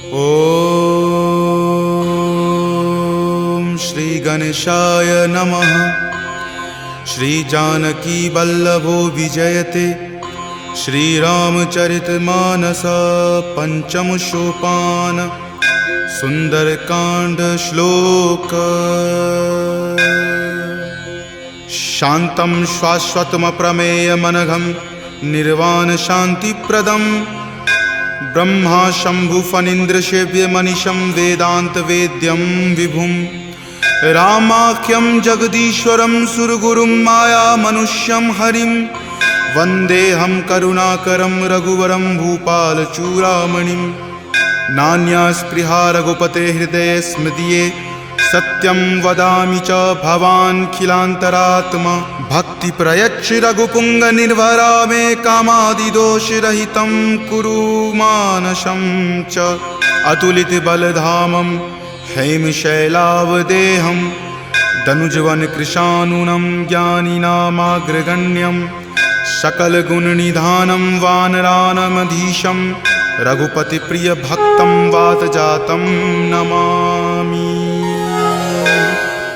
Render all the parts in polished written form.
ओम श्री गणेशाय नमः। श्री जानकी वल्लभो विजयते। श्री रामचरितमानस पंचम सोपान सुंदरकांड श्लोक। शांतं शाश्वतम प्रमेय मनघम निर्वाण शांतिप्रदम ब्रह्मा शंभु फणीन्द्र सेव्य मनीषं वेदांत वेद्यं विभुं रामाख्यं जगदीश्वरं सुरगुरुं माया मनुष्यं हरिं वन्देऽहं करुणाकरं रघुवरं भूपालचूडामणिं। नान्या स्पृहा रघुपते हृदये स्मृतिये सत्यं वदामि च भवान् खिलान्तरात्मा। भक्ति प्रयच्छ रघुपुंग निर्भरा मे कामादिदोषरहितं कुरु मानसं च। अतुलित बलधामं हेमशैलावदेहं दनुजवन कृशानुनं ज्ञानिनामाग्रगण्यं सकलगुणनिधानं वानरानमधीशं रघुपतिप्रियभक्तं वातजातं नमामि।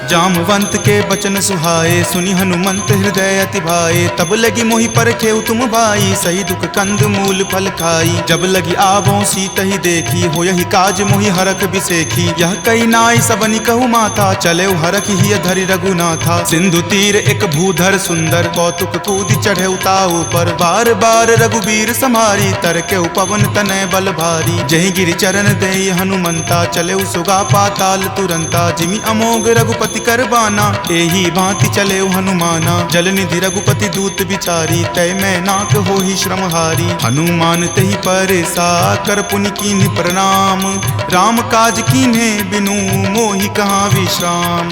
जामवंत के बचन सुहाए सुनि हनुमंत हृदय अति भाए। तब लगी मोहि परखेउ तुम भाई सही दुख कंद मूल फल खाई। जब लगी आवों सीत ही देखी हो यही काज मोहि हरख बिसेखी। यह कई नाई सबनि कहु माथा चले हरख ही धरि रघुनाथा। सिंधु तीर एक भूधर सुंदर कौतुक कूदि चढ़े ताऊ पर। बार बार रघुबीर सम्हारी तर के पवन तनय बल भारी। जहि गिरि चरण देहि हनुमंता चले सुगा पाताल तुरंता। जिमि अमोघ रघुपति करबाना एही भांति चले हनुमाना। जलनिधि रघुपति दूत बिचारी तय मैं नाक हो ही श्रमहारी। हनुमान तहि परेसा कर पुनि कीन्ह प्रणाम। राम काज कीन्हे बिनु मोहि कहाँ विश्राम।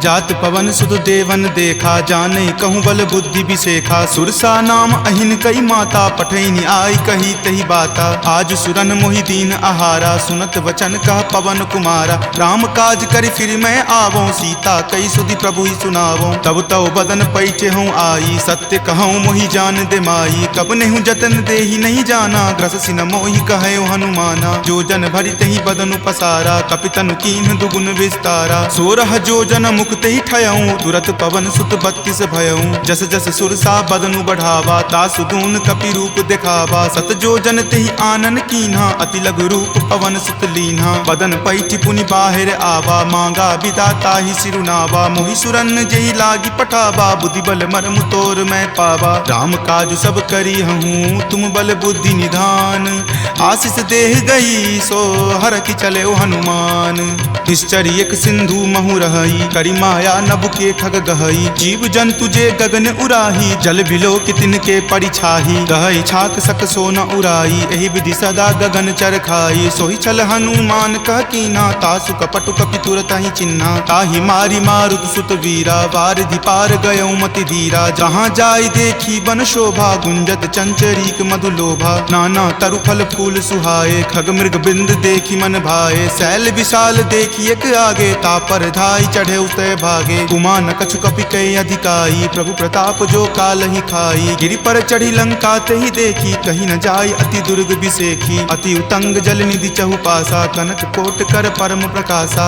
जात पवन सुत देवन देखा जाने कहूँ बल बुद्धि बिसेखा। सुरसा नाम अहिन कई माता पठैनी आई कही तही बाता। आज सुरन मोहि दीन आहारा सुनत वचन कह पवन कुमारा। राम काज करि फिर मैं आवों सीता कई सुधि प्रभु ही सुनावो। तब तव बदन पैठे हूँ आई सत्य कहूँ मोहि जान दे माई। कब नेहु जतन दे ही नहीं जाना ग्रस सिन मोहि कहे हनुमाना। जो जन भरि तहि बदन पसारा कपितनु कीन्ह दुगुन विस्तारा। 16 जो जन मुक्त ही ठयऊँ तुरत पवन सुत 32 भयऊँ। जस जस सुरसा बदनु बढ़ावा तासु दून कपि रूप दिखावा। सत जो जन तेहि आनन कीन्हा अति लघु रूप पवन सुत लीन्हा। बदन पैठि पुनि बाहिर आवा मांगा विदाता ही सिरुनावा। मोहि सुरन जही लागी पठावा बुद्धि बल मरम तोर मैं पावा। राम काज सब करी हूँ तुम बल बुद्धि निधान। आशीष देह गई सो हर की चले हनुमान। निश्चर एक सिंधु महु रही करी माया नभ के खग गहई। जीव जंतु जे गगन उराही जल बिलो कि तिनके परिछाही। गहई छाक सक सो न उराई एहि विधि सदा गगन चर खाई। सोहि छल हनुमान कह कीना तासु कपटु कपि तुरत ही चिन्हा। ताहि मारी मारुत सुत वीरा वारिधि पार गयो मति धीरा। जहाँ जाय देखी बन शोभा गुंजत चंचरीक मधु लोभा। नाना तरु फल फूल सुहाए खग मृग बिंद देखी मन भाए। शैल विशाल देखी एक आगे तापर धाई चढ़े उतय भागे। कुमान कछु कपि कई अधिकाई प्रभु प्रताप जो काल ही खाई। गिरि पर चढ़ी लंका तहि देखी कहीं न जाय अति दुर्ग बिसेखी। अति उतंग जल निधि चहु पासा कनक कोट कर परम प्रकाशा।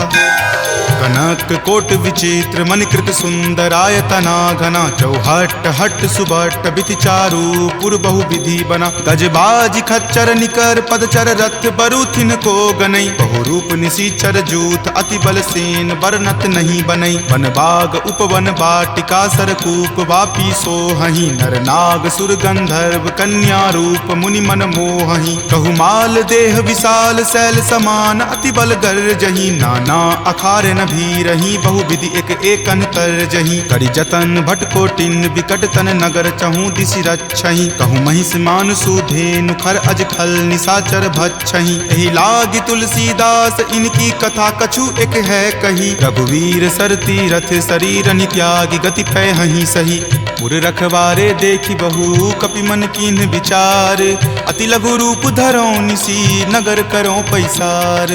कनक कोट विचित्र मणिकृत सुंदरायतना घना। चौहट हट सुबट बिति चारु पुर बहु विधि बना। गजबाज खच्चर निकर पदचर रथ बरुथिन को गनई। बहु रूप निशिचर जूथ अति बल सेन बरनत नहीं बनई। वन बाग उपवन बाटिका सरकूप वापी सोहहि। नर नाग सुर गंधर्व कन्या रूप मुनि मन मोहहि। कहु माल देह विशाल शैल समान अति बल गर जही। नाना अखारे न भी रही बहु विधि एक एकन कर जही। करि जतन भट कोटिन विकट तन नगर चहु दिशि रक्षहि। कहु महिष मान सुधेनु खर अज खल निशाचर भक्षहि। एहि लागी तुलसीदास इनकी कथा कछु एक है कही। रघुवीर सर तीरथ शरीर नित्यागी गति पै हहि सही। पुर रखवारे देखी बहु कपि मन कीन्ह विचार, अति लघु रूप धरो निसी नगर करो पैसार।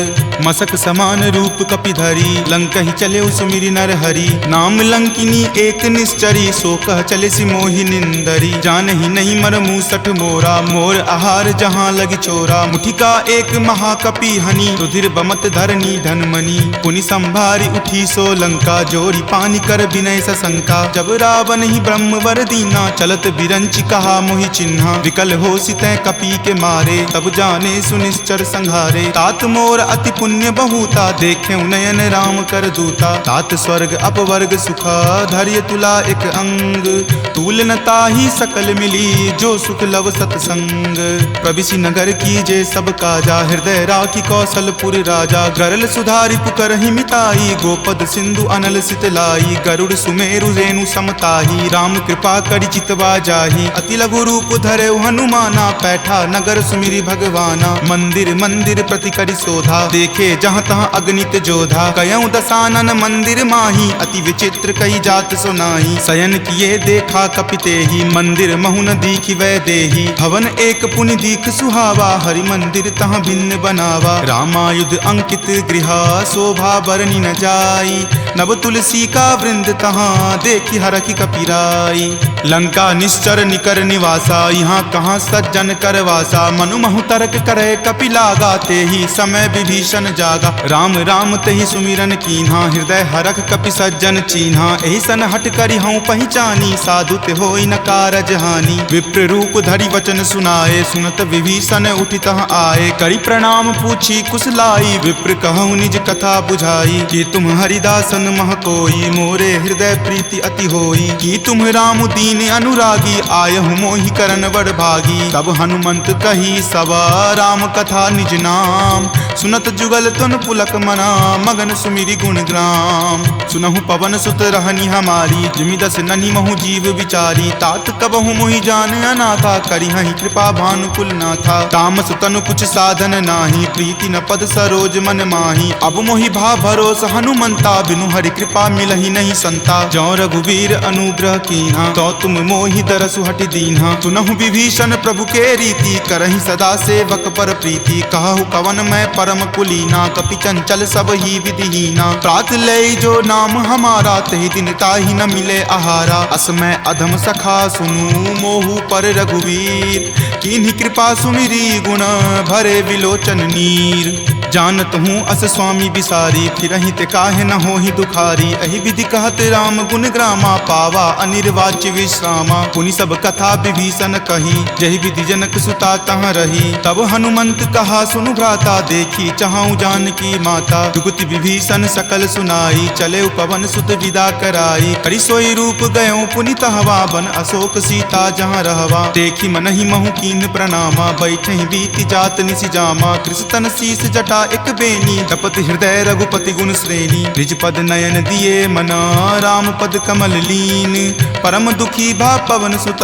मसक समान रूप कपि धरी लंकहि चले सुमिरि नर हरि, नाम लंकिनी एक निश्चरी सो कह चले सि मोहि निंदरी। जानहि नहीं मर मूसठ मोरा मोर आहार जहाँ लगी चोरा, मुठिका एक महाकपि हनि रुधिर बमत धरनी धनमणि। पुनि संभारी उठी सो लंका जोरी पानी कर विनय सशंका, जब रावण ही ब्रह्म वर दीना चलत बिरंच कहा मोहि चिन्हा। विकल हो सितै कपि के मारे तब जाने सुनिश्चर संहारे, तात मोर अति पुण्य बहुता देखे नयन राम कर दूता। तात स्वर्ग अपवर्ग सुखा धैर्य तुला एक अंग, तूल न ताहि सकल मिली जो सुख लव सतसंग। प्रविशि नगर की जे सब काजा हृदय राखी कौशलपुर राजा, गरल सुधारि पुकरहि मिताई गोपद सिंधु अनल सितलाई। गरुड़ सुमेरु रेणु समताही राम कृपा करि चितवा जाही, अति लघु रूप धरे हनुमाना पैठा नगर सुमिरि भगवाना। मंदिर मंदिर प्रति करि शोधा देखे जहाँ तहाँ अगणित जोधा, कयऊँ दसानन मंदिर माही अति विचित्र कई जात सुनाही। शयन किए देखा कपिते ही मंदिर महुन दीखि वै देही, भवन एक पुनि दीख सुहावा हरि मंदिर तहाँ भिन्न बनावा। रामायुध अंकित गृहा शोभा बरनी न जाई, नव तुलसी का वृंद तहाँ देखी हरखि कपिराई। लंका निश्चर निकर निवासा यहाँ कहाँ सज्जन करवासा, मनु महु तर्क करे कपि लागा ते ही समय विभीषण जागा। राम राम तेहि सुमिरन कीन्हा हृदय हरख कपि सज्जन चीन्हा, एहि सन हट करि हऊँ पहचानी साधु ते होई न कारज हानि। विप्र रूप धरि वचन सुनाए सुनत विभीषण उठि तहाँ आए, करि प्रणाम पूछी कुशलाई विप्र कहूँ निज कथा बुझाई। कि तुम हरिदासन मह कोई मोरे हृदय प्रीति अति होई, कि तुम राम दीन अनुरागी आयहु मोहि करन वर भागी। तब हनुमंत कही सवा राम कथा निज नाम, सुनत जुगल तुन पुलक मना मगन सुमिरि गुण ग्राम। सुनहु पवन सुत रहनी हमारी जिमि दस ननि महु जीव विचारी, तात कबहु मोहि जान अनाथा करिहहि कृपा भानुकुल नाथा। तामस तनु कुछ साधन नाही प्रीति न पद सरोज मन माही, अब मोहि भा भरोस हनुमंता बिनु हरि कृपा मिलहि नहीं संता। जौ रघुवीर अनुग्रह कीन्हा तो तुम मोहि दरसु हटि दीन्हा, सुनहु विभीषण प्रभु के रीति करहि सदा सेवक पर प्रीति। कहु कवन मैं परम कुलीना कपि चंचल सब ही विधिहीना, प्रात लय जो नाम हमारा तहि दिन ताहि न मिले आहारा। अस मैं अधम सखा सुनु मोहु पर रघुवीर, कीन्ही कृपा सुमिरी गुण भरे विलोचन नीर। जानत हूँ अस स्वामी बिसारी फिरहि ते काहे न होहि दुखारी, एहि विधि कहत राम गुण ग्रामा पावा अनिर्वाच्य विश्रामा। पुनि सब कथा विभीषण कही जहि विधि जनक सुता तहाँ रही, तब हनुमंत कहा सुनु भ्राता देखी चाहूँ जानकी माता। जुगति विभीषण सकल सुनाई चले पवन सुत विदा कराई, करि सोई रूप गयो पुनि तहवा बन अशोक सीता जहाँ रहवा। देखी मनहि महु कीन प्रणामा बैठे बीति जात निसि जामा, कृष्ण शीस जटा एक बेनी तपत हृदय रघुपति गुण श्रेणी। निज पद नयन दिए मना राम पद कमल लीन, परम दुखी भा पवन सुत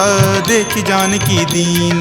देखी जानकी दीन।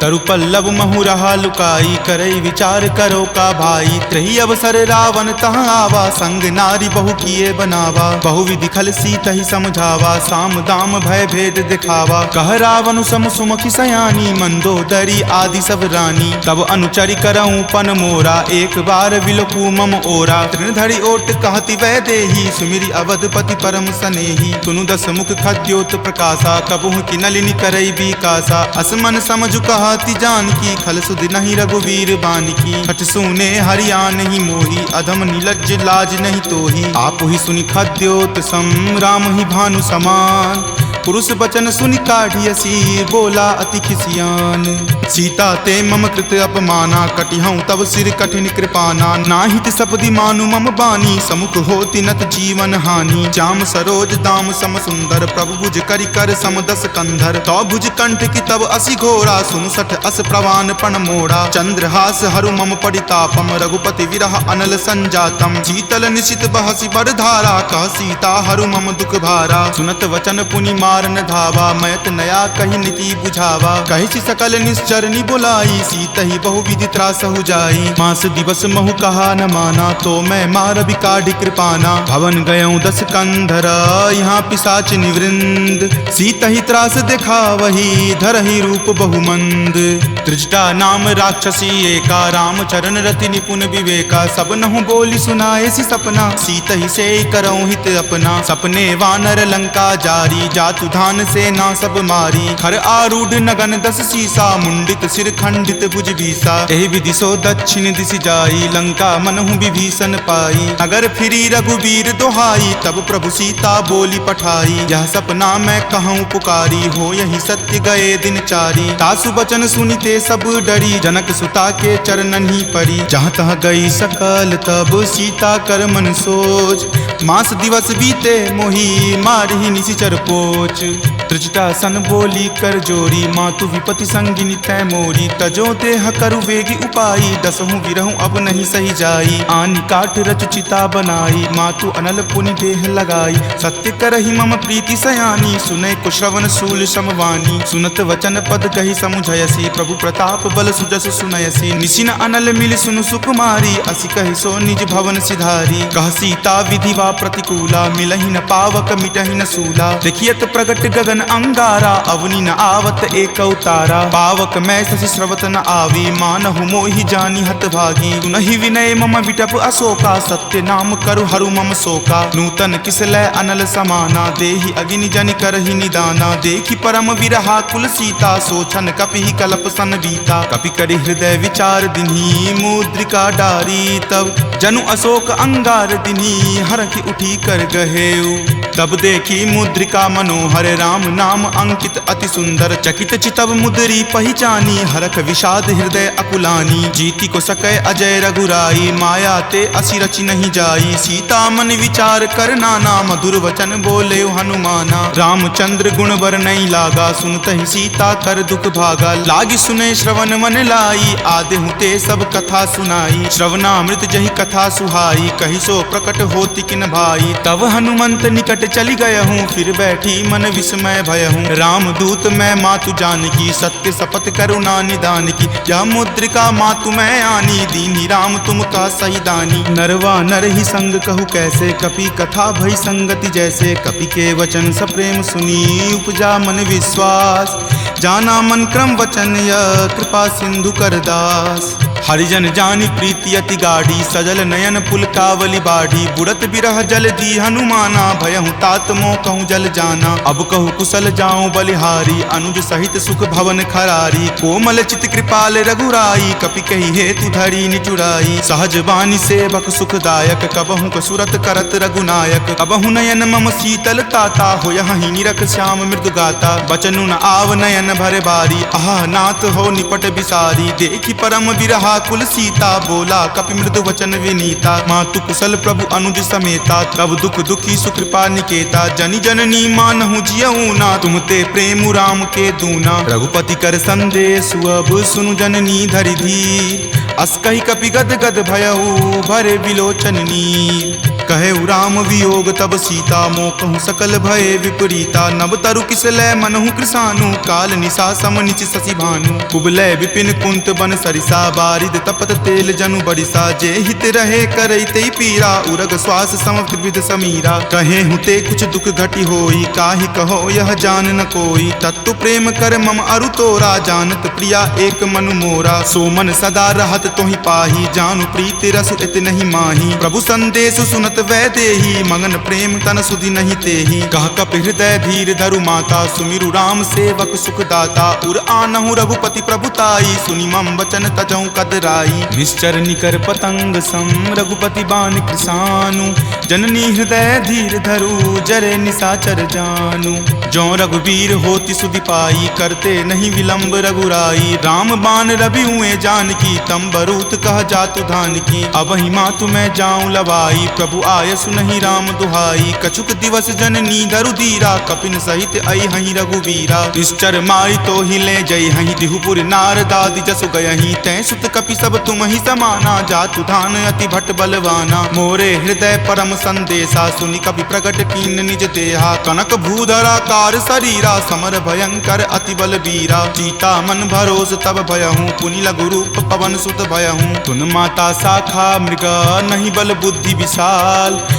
तरु पल्लव महु रहा लुकाई करई विचार करो का भाई, त्रही अवसर रावण तहाँ आवा संग नारी बहु किए बनावा। बहु विधि खल सीत ही समझावा साम दाम भय भेद दिखावा। कह रावण सम सुमुखी सयानी मंदोदरी आदि सब रानी, तब अनुचरि करऊँ पन मोरा एक बार विलोकू मम ओरा। तृणधरि ओट कहति वै देही सुमिरि अवधपति परम सनेही, सुनु दस मुख खद्योत प्रकाशा कबहुँ की नलिनी करई बीकासा। असमन समझु कहति जानकी खल सुधि नहीं रघुवीर बानकी, हठ सुने हरियान ही मोही अधम नीलज्ज लाज नहीं तोही। आप ही सुनि खद्योत सम राम ही भानु समान, पुरुष बचन सुनि काढ़ियसी बोला अति खिसियान। सीता ते मम कृत अपमाना कटिहऊँ तब सिर कठिन कृपाना। नाहित सपदि मानु मम बानी समुख होति नत जीवन हानि। श्याम सरोज दाम सम सुंदर प्रभु भुज करि कर सम दस कंधर। तो भुज कंठ की तब असि घोरा सुनु सठ अस प्रवान पण मोड़ा। चंद्रहास हरु मम परितापम रघुपति विरह अनल संजातम। शीतल निशित बहसि बरधारा कह सीता हरु मम दुख भारा। सुनत वचन पुनि मार मारन धावा, मैत नया कही नीति बुझावा। कही सकल निश्चरनी बुलाई, सीतहि बहुविधि त्रास हो जाई। मास दिवस महु कहा न माना, तो मैं मार बिकाढ़ कृपाना। भवन गयऊँ 10 कंधर, यहाँ पिशाच निवृंद। सीतहि त्रास देखा वही, धरहि रूप बहुमंद। त्रिजटा नाम राक्षसी एका, राम चरण रति निपुण विवेका। सब नहु बोली सुनाए सी सपना, सीतहि से करऊँ हित अपना। सपने वानर लंका जारी, जातु धान से ना सब मारी। खर आरूढ़ नगन 10 सीसा, मुंडित सिर खंडित भुज बीसा। एहि विधि सो दक्षिण दिश जाई, लंका मनहु विभीषण पाई। नगर फिरी रघुबीर दोहाई, तब प्रभु सीता बोली पठाई। यह सपना मैं कहूँ पुकारी, हो यही सत्य गए दिन चारी। तासु बचन सुनिते सब डरी, जनक सुता के चरणन ही परी। जहाँ तहाँ गई सकल तब सीता कर मन सोच। मास दिवस बीते मोही, मारहि निशिचर पोच। त्रिजटा सन बोली कर जोरी, मातु विपति संगिनी तै मोरी। तजो देह करु वेगी उपाई, दसहु विरहु अब नहीं सही जाई। आनि काठ रच चिता बनाई, मातु अनल पुनि देह लगाई। सत्य करहि मम प्रीति सयानी, सुनै कुश्रवण शूल समवानी। सुनत वचन पद कही समुझयसी, प्रभु प्रताप बल सुजस सुनयसी। निशिन अनल मिल सुनु सुकुमारी, असि कहि सो निज भवन सिधारी। कह सीता विधिवा प्रतिकूला, मिलहि न पावक मिटहि न सूला। देखियत प्रगट गगन अंगारा, अवनि न आवत एक अवतारा। पावक मैं शशि स्रवत न आवी, मानहु मोहि जानी हत भागी। सुनहि विनय मम विटप अशोका, सत्य नाम करु हरु मम शोका। नूतन किसलै अनल समाना, देहि अगिनि जनि करहि निदाना। देखि परम विरहा कुल सीता, सोचन कपि कलप सन बीता। कपि करि हृदय विचार दिन्ही, मुद्रिका डारी। तब जनु अशोक अंगार दिन्ही, हरखि उठी कर गहेऊ। तब देखी मुद्रिका मनोहर, राम नाम अंकित अति सुंदर। चकित चितव मुद्री पहचानी, हरख विषाद हृदय अकुलानी। जीति को सकै अजय रघुराई, माया ते असि रचि नहीं जाई। सीता मन विचार कर नाना, मधुर वचन बोले हनुमाना। रामचंद्र गुण बर नहीं लागा, सुनतहि सीता कर दुख भागा। लागी सुने श्रवण मन लाई, आदेहु ते सब कथा सुनाई। श्रवणामृत जहि कथा सुहाई, कहि सो प्रकट होति किन भाई। तब हनुमंत निकट चली गयहूँ, फिर बैठी मन विस्मय भयहूँ। राम दूत मैं मातु जानकी, सत्य शपथ करुणा निदान की। यह मुद्रिका मातु मैं आनी, दीनी राम तुम का सही दानी। नरवा नर ही संग कहु कैसे, कपि कथा भई संगति जैसे। कपि के वचन सप्रेम सुनी, उपजा मन विश्वास। जाना मन क्रम वचन यह, कृपा सिंधु कर दास। हरिजन जानी प्रीति अति गाढ़ी, सजल नयन पुलकावली बाढ़ी। बुड़त बिरह जल दी हनुमाना, भयहु तात मोह कहूँ जल जाना। अब कहु कुशल जाऊँ बलिहारी, अनुज सहित सुख भवन खरारी। कोमल चित कृपाल रघुराई, कपि कही हेतु धरी निचुराई। सहज बानी सेवक सुखदायक, कबहु कसुरत करत रघुनायक। कबहु नयन मम शीतल ताता, हो यहीं निरख श्याम मृदु गाता। बचनु न आव नयन भर बारी, आह नाथ हो निपट बिसारी। देखी परम विरहा कुल सीता, बोला कपि मृदु वचन विनीता। मातु कुशल प्रभु अनुज समेता, तब दुख दुखी सुकृपा निकेता। जनि जननी मानहु जियऊ ना, तुम ते प्रेम राम के दूना। रघुपति कर संदेश अब सुनु जननी धरि धीर। अस कहि कपि गद गद भयऊ, भरे विलोचन नीर। कहे राम वियोग तब सीता, मोह कहूँ सकल भय विपरीता। नव तरु किसलै मनहु कृसानु, काल निशा सम निच शशि भानु। कुबलय विपिन कुंत बन सरिसा, बारिद तपत तेल जनु बरिसा। जे हित रहे करैते पीरा, उरग श्वास सम त्रिविध समीरा। कहे हुते कुछ दुख घटी होई, काहि कहो यह जान न कोई। तत्तु प्रेम कर मम अरु तोरा, जानत प्रिया एक मनु मोरा। सो मन सदा रहत तोहि पाही, जानु प्रीति रसु इत नहीं माही। प्रभु संदेश सुनत वै देही, मगन प्रेम तन सुधि नहीं तेही। कह कप हृदय धीर धरु माता, सुमिरु राम सेवक सुख दाता। उर आनहु रघुपति प्रभुताई, सुनि मम वचन तजौ कदराई। निश्चर निकर पतंग सम, रघुपति बाण कृसानु। जननी हृदय धीर धरु, जरे निशाचर जानु। जो रघुवीर होति सुधि पाई, करते नहीं विलंब रघुराई। राम बाण रवि हुए जानकी, तम बरूत कह जातु धान की। अब ही मातु मैं जाऊं लवाई, प्रभु आय सुनहि राम दुहाई। कछुक दिवस जननी धरु धीरा, कपिन सहित आई हहीं रघुवीरा। निश्चर मारी तो ही ले जई हहीं, दिहुपुर नारदादि जसु गयहीं। तै सुत कपि सब तुम ही समाना, जातु धान अति भट बलवाना। मोरे हृदय परम संदेशा, सुनि कपि प्रकट कीन निज देहा। कनक भूधराकार शरीरा, समर भयंकर अति बलबीरा। सीता मन भरोस तब भयहूँ, पुनि लघु रूप पवन सुत भयहूँ। तुन माता शाखा मृगा, नहीं बल बुद्धि विशाल।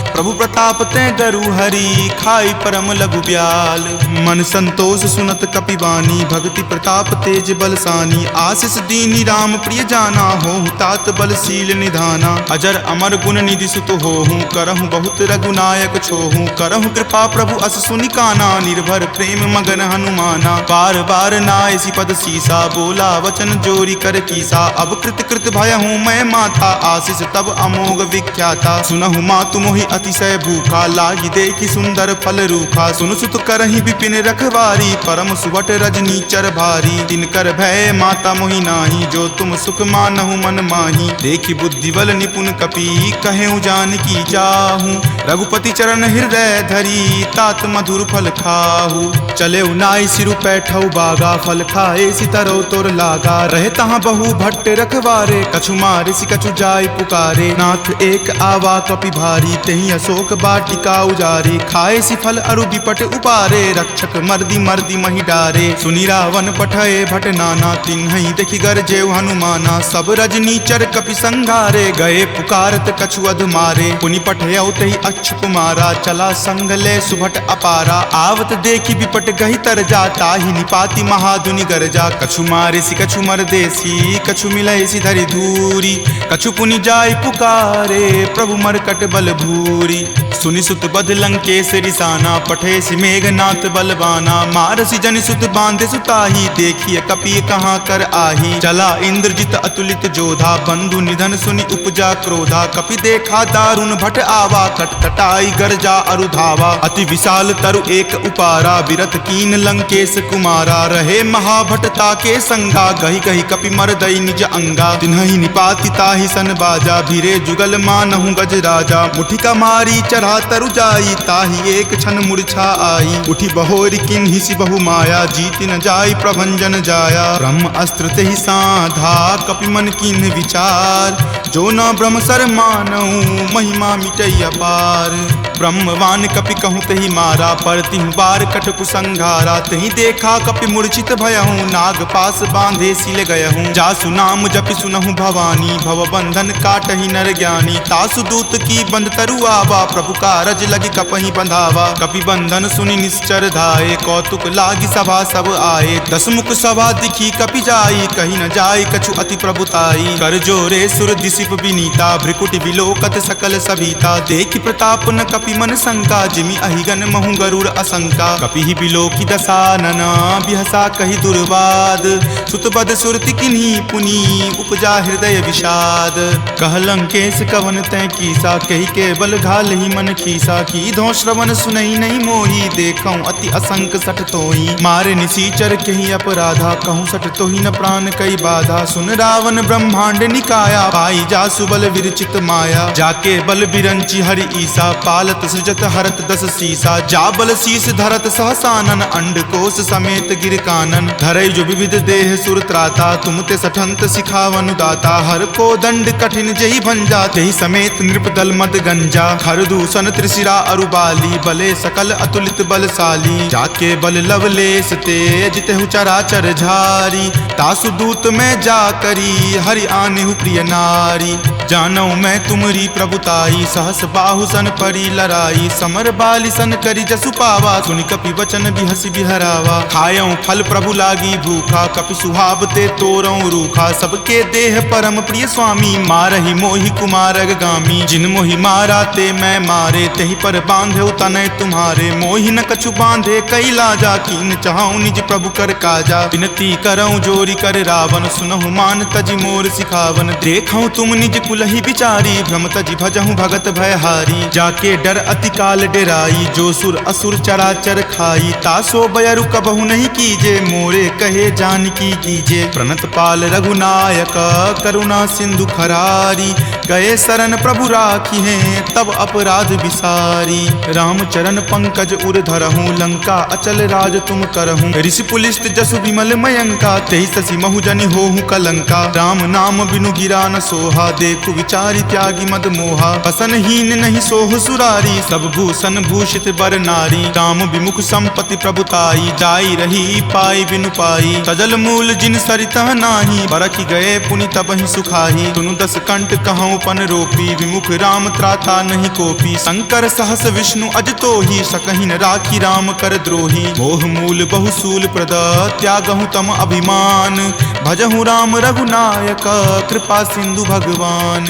प्रभु प्रताप तै डरू हरि, खाई परम लघु ब्याल। मन संतोष सुनत कपिवानी, भक्ति प्रताप तेज बलसानी। आशीष दीनी राम प्रिय जाना, होहु तात बलशील निधाना। अजर अमर गुण निधि सुत होहूँ, करहु बहुत रघुनायक छोहूँ। करहु कृपा प्रभु अस सुनि काना, निर्भर प्रेम मगन हनुमाना। बार बार नायसी पद सीसा, बोला वचन जोरी कर कीसा। अब कृत कृत भयहूँ मैं माता, आशीष तब अमोघ विख्याता। सुनहु मातु मोहि अतिशय भूखा, लागी देखी सुंदर फल रूखा। सुन सुत करहि विपिन रखवारी, परम सुवट रजनी चर भारी। तिनकर भय माता मोहि नाही, जो तुम सुख मानहु मन माही। देखी बुद्धि बल निपुण कपि, कहेउ जानकी चाहूँ। रघुपति चरण हृदय धरी, तात मधुर फल खाहू। चले नाई सिरु पैठौ बागा, फल खाए सितरो तोर लागा। रहे तहाँ बहु भट्ट रखवारे, कछु मारे सि कछु जाय पुकारे। नाथ एक आवा कपि भारी, तेहि अशोक वाटिका उजारे। खाए सि फल अरु विपट उपारे, रक्षक मर्दी मर्दी महि डारे। सुनि रावण पठय भट नाना, तिन्हि देखि गरजेउ हनुमाना। सब रजनी चर कपि संघारे, गए पुकारत कछु अध मारे। पुनि पठयउ तेहि अक्षप मारा, चला संग ले सुभट अपारा। आवत देखि विपट गहि तर जा, ताहि निपाति महाधुनि गरजा। कछु मारे सि कछु मरदेसी, कछु मिलय सि धरि धूरी। कछु पुनि जाय पुकारे, प्रभु मरकट बल भूरी। सुनि सुत बध लंकेश रिसाना, पठे सि मेघनाथ बलवाना। मारसि जनि सुत बांधे सुताही, देखिए कपि कहाँ कर आही। चला इंद्रजित अतुलित जोधा, बंधु निधन सुनि उपजा क्रोधा। कपि देखा दारुण भट आवा, कटकटाई गरजा अरु धावा। अति विशाल तरु एक उपारा, विरत कीन लंकेश कुमारा। रहे महाभटता के संगा, गहि गहि कपि मरदई निज अंगा। तिन्हि निपाति ताहि सन बाजा, भीरे जुगल मानहु गज राजा। मुठिका मारी चढ़ा तरु जाई, ताहि एक क्षण मूर्छा आई। उठी बहोरी किन्हि सि बहु माया, जीति न जाई प्रभंजन जाया। ब्रह्म अस्त्र तेहि साधा, कपि मन किन्ह विचार। जो न ब्रह्म सर मानहु, महिमा मिटई अपार। ब्रह्मवान कपि कहूँ तेहि मारा, परतिहु बार कटकु संघारा। तेहि देखा कपि मूर्छित भयहूँ, नाग पास बांधे सिल गयहूँ। जासु नाम जपि सुनहु भवानी, भव बंधन काटहि नर ज्ञानी। तासु दूत की बंध तरु आवा, प्रभु कारज लगी कपहि बंधावा। कपि बंधन सुनि निश्चर धाये, कौतुक लागी सभा सब आए। दस मुख सभा दिखी कपि जाई, कही न जाय कछु अति प्रभुताई। कर जोरे सुर दिसिप विनीता, भ्रिकुटि विलोकत सकल सभीता। देखि प्रताप न कपि मन शंका, जिमि अहिगन महु गरुड़ असंका। कपि ही बिलोकी दसानना, बिहसा कहि दुर्वाद। सुतबद सुरति किन्ही पुनि, उपजा हृदय विषाद। कह लंकेश कवन तै कीसा, कहि के बल घाल ही मन खीसा। की धो श्रवण सुनई नहीं मोही, देखऊं अति असंक सठ तोही। मारे निसीचर कहि अपराधा, कहूँ सठ तोही न प्राण कई बाधा। सुन रावण ब्रह्मांड निकाया, पाई जासु बल विरचित माया। जाके बल बिरंची हरि ईसा, पालत सृजत हरत दस सीसा। जा बल शीस धरत सहसानन, अंडकोश समेत गिर कानन। धरई जो विविध देह सुर त्राता, तुम ते सठंत सिखावनु दाता। हर को दंड कठिन जहि भंजा, तेहि समेत नृपदल मद गंजा। खर दूषण त्रिशिरा अरुबाली, बले सकल अतुलित बलशाली। जाके बल लवलेश तेज, तेहु चराचर झारी। तासु दूत में जा करी, हरि आनेहु प्रिय नारी। जानौ मैं तुमरी प्रभुताई, सहस बाहु सन परी लराई। समर बाली सन करी जसु पावा, सुनि कपि वचन बिहसि बिहरावा। खायऊं फल प्रभु लागी भूखा, कपि सुहाव ते तोरऊं रूखा। सबके देह परम प्रिय स्वामी, मारहि मोहि कुमारग गामी। जिन मोहि मारा ते मैं मारे, तेहि पर बांधे तनय तुम्हारे। मोहि न कछु बांधे कई लाजा, कीन चाहूं निज प्रभु कर काजा। विनती करऊं जोरी कर रावण, सुनहु मान तजि मोर सिखावन। देखऊं तुम तुम निज कुलहि बिचारी, भ्रम तजि भजहु भगत भयहारी। जाके डर अति काल डेराई, जो सुर असुर चराचर खाई। तासो बयरु कबहु नहीं कीजे, मोरे कहे जानकी कीजे। प्रणत पाल रघुनायक करुणा सिंधु खरारी, गए शरण प्रभु राखी हैं तब अपराध विसारी। राम चरण पंकज उर धरहूँ, लंका अचल राज तुम करहूँ। ऋषि पुलिस्त जसु विमल मयंका, तेहि शशि महु जनि होहु कलंका। राम नाम बिनु गिरा न सोहा, देखु विचारी त्यागी मद मोहा। बसनहीन नहीं सोह सुरारी, सब भूषण भूषित बर नारी। राम विमुख संपत्ति प्रभुताई, जाई रही पाई बिनु पाई। सजल मूल जिन सरितह नाही, बरखि गए पुनि तबहि सुखाही। सुनु दस कंठ कहूँ पन रोपी, विमुख राम त्राता नहीं कोपी। शंकर सहस विष्णु अज तोहि, सकहि न राखी राम कर द्रोही। मोह मूल बहुसूल प्रद, त्यागहु तम अभिमान। भजहु राम रघुनायक, कृपा सिंधु भगवान।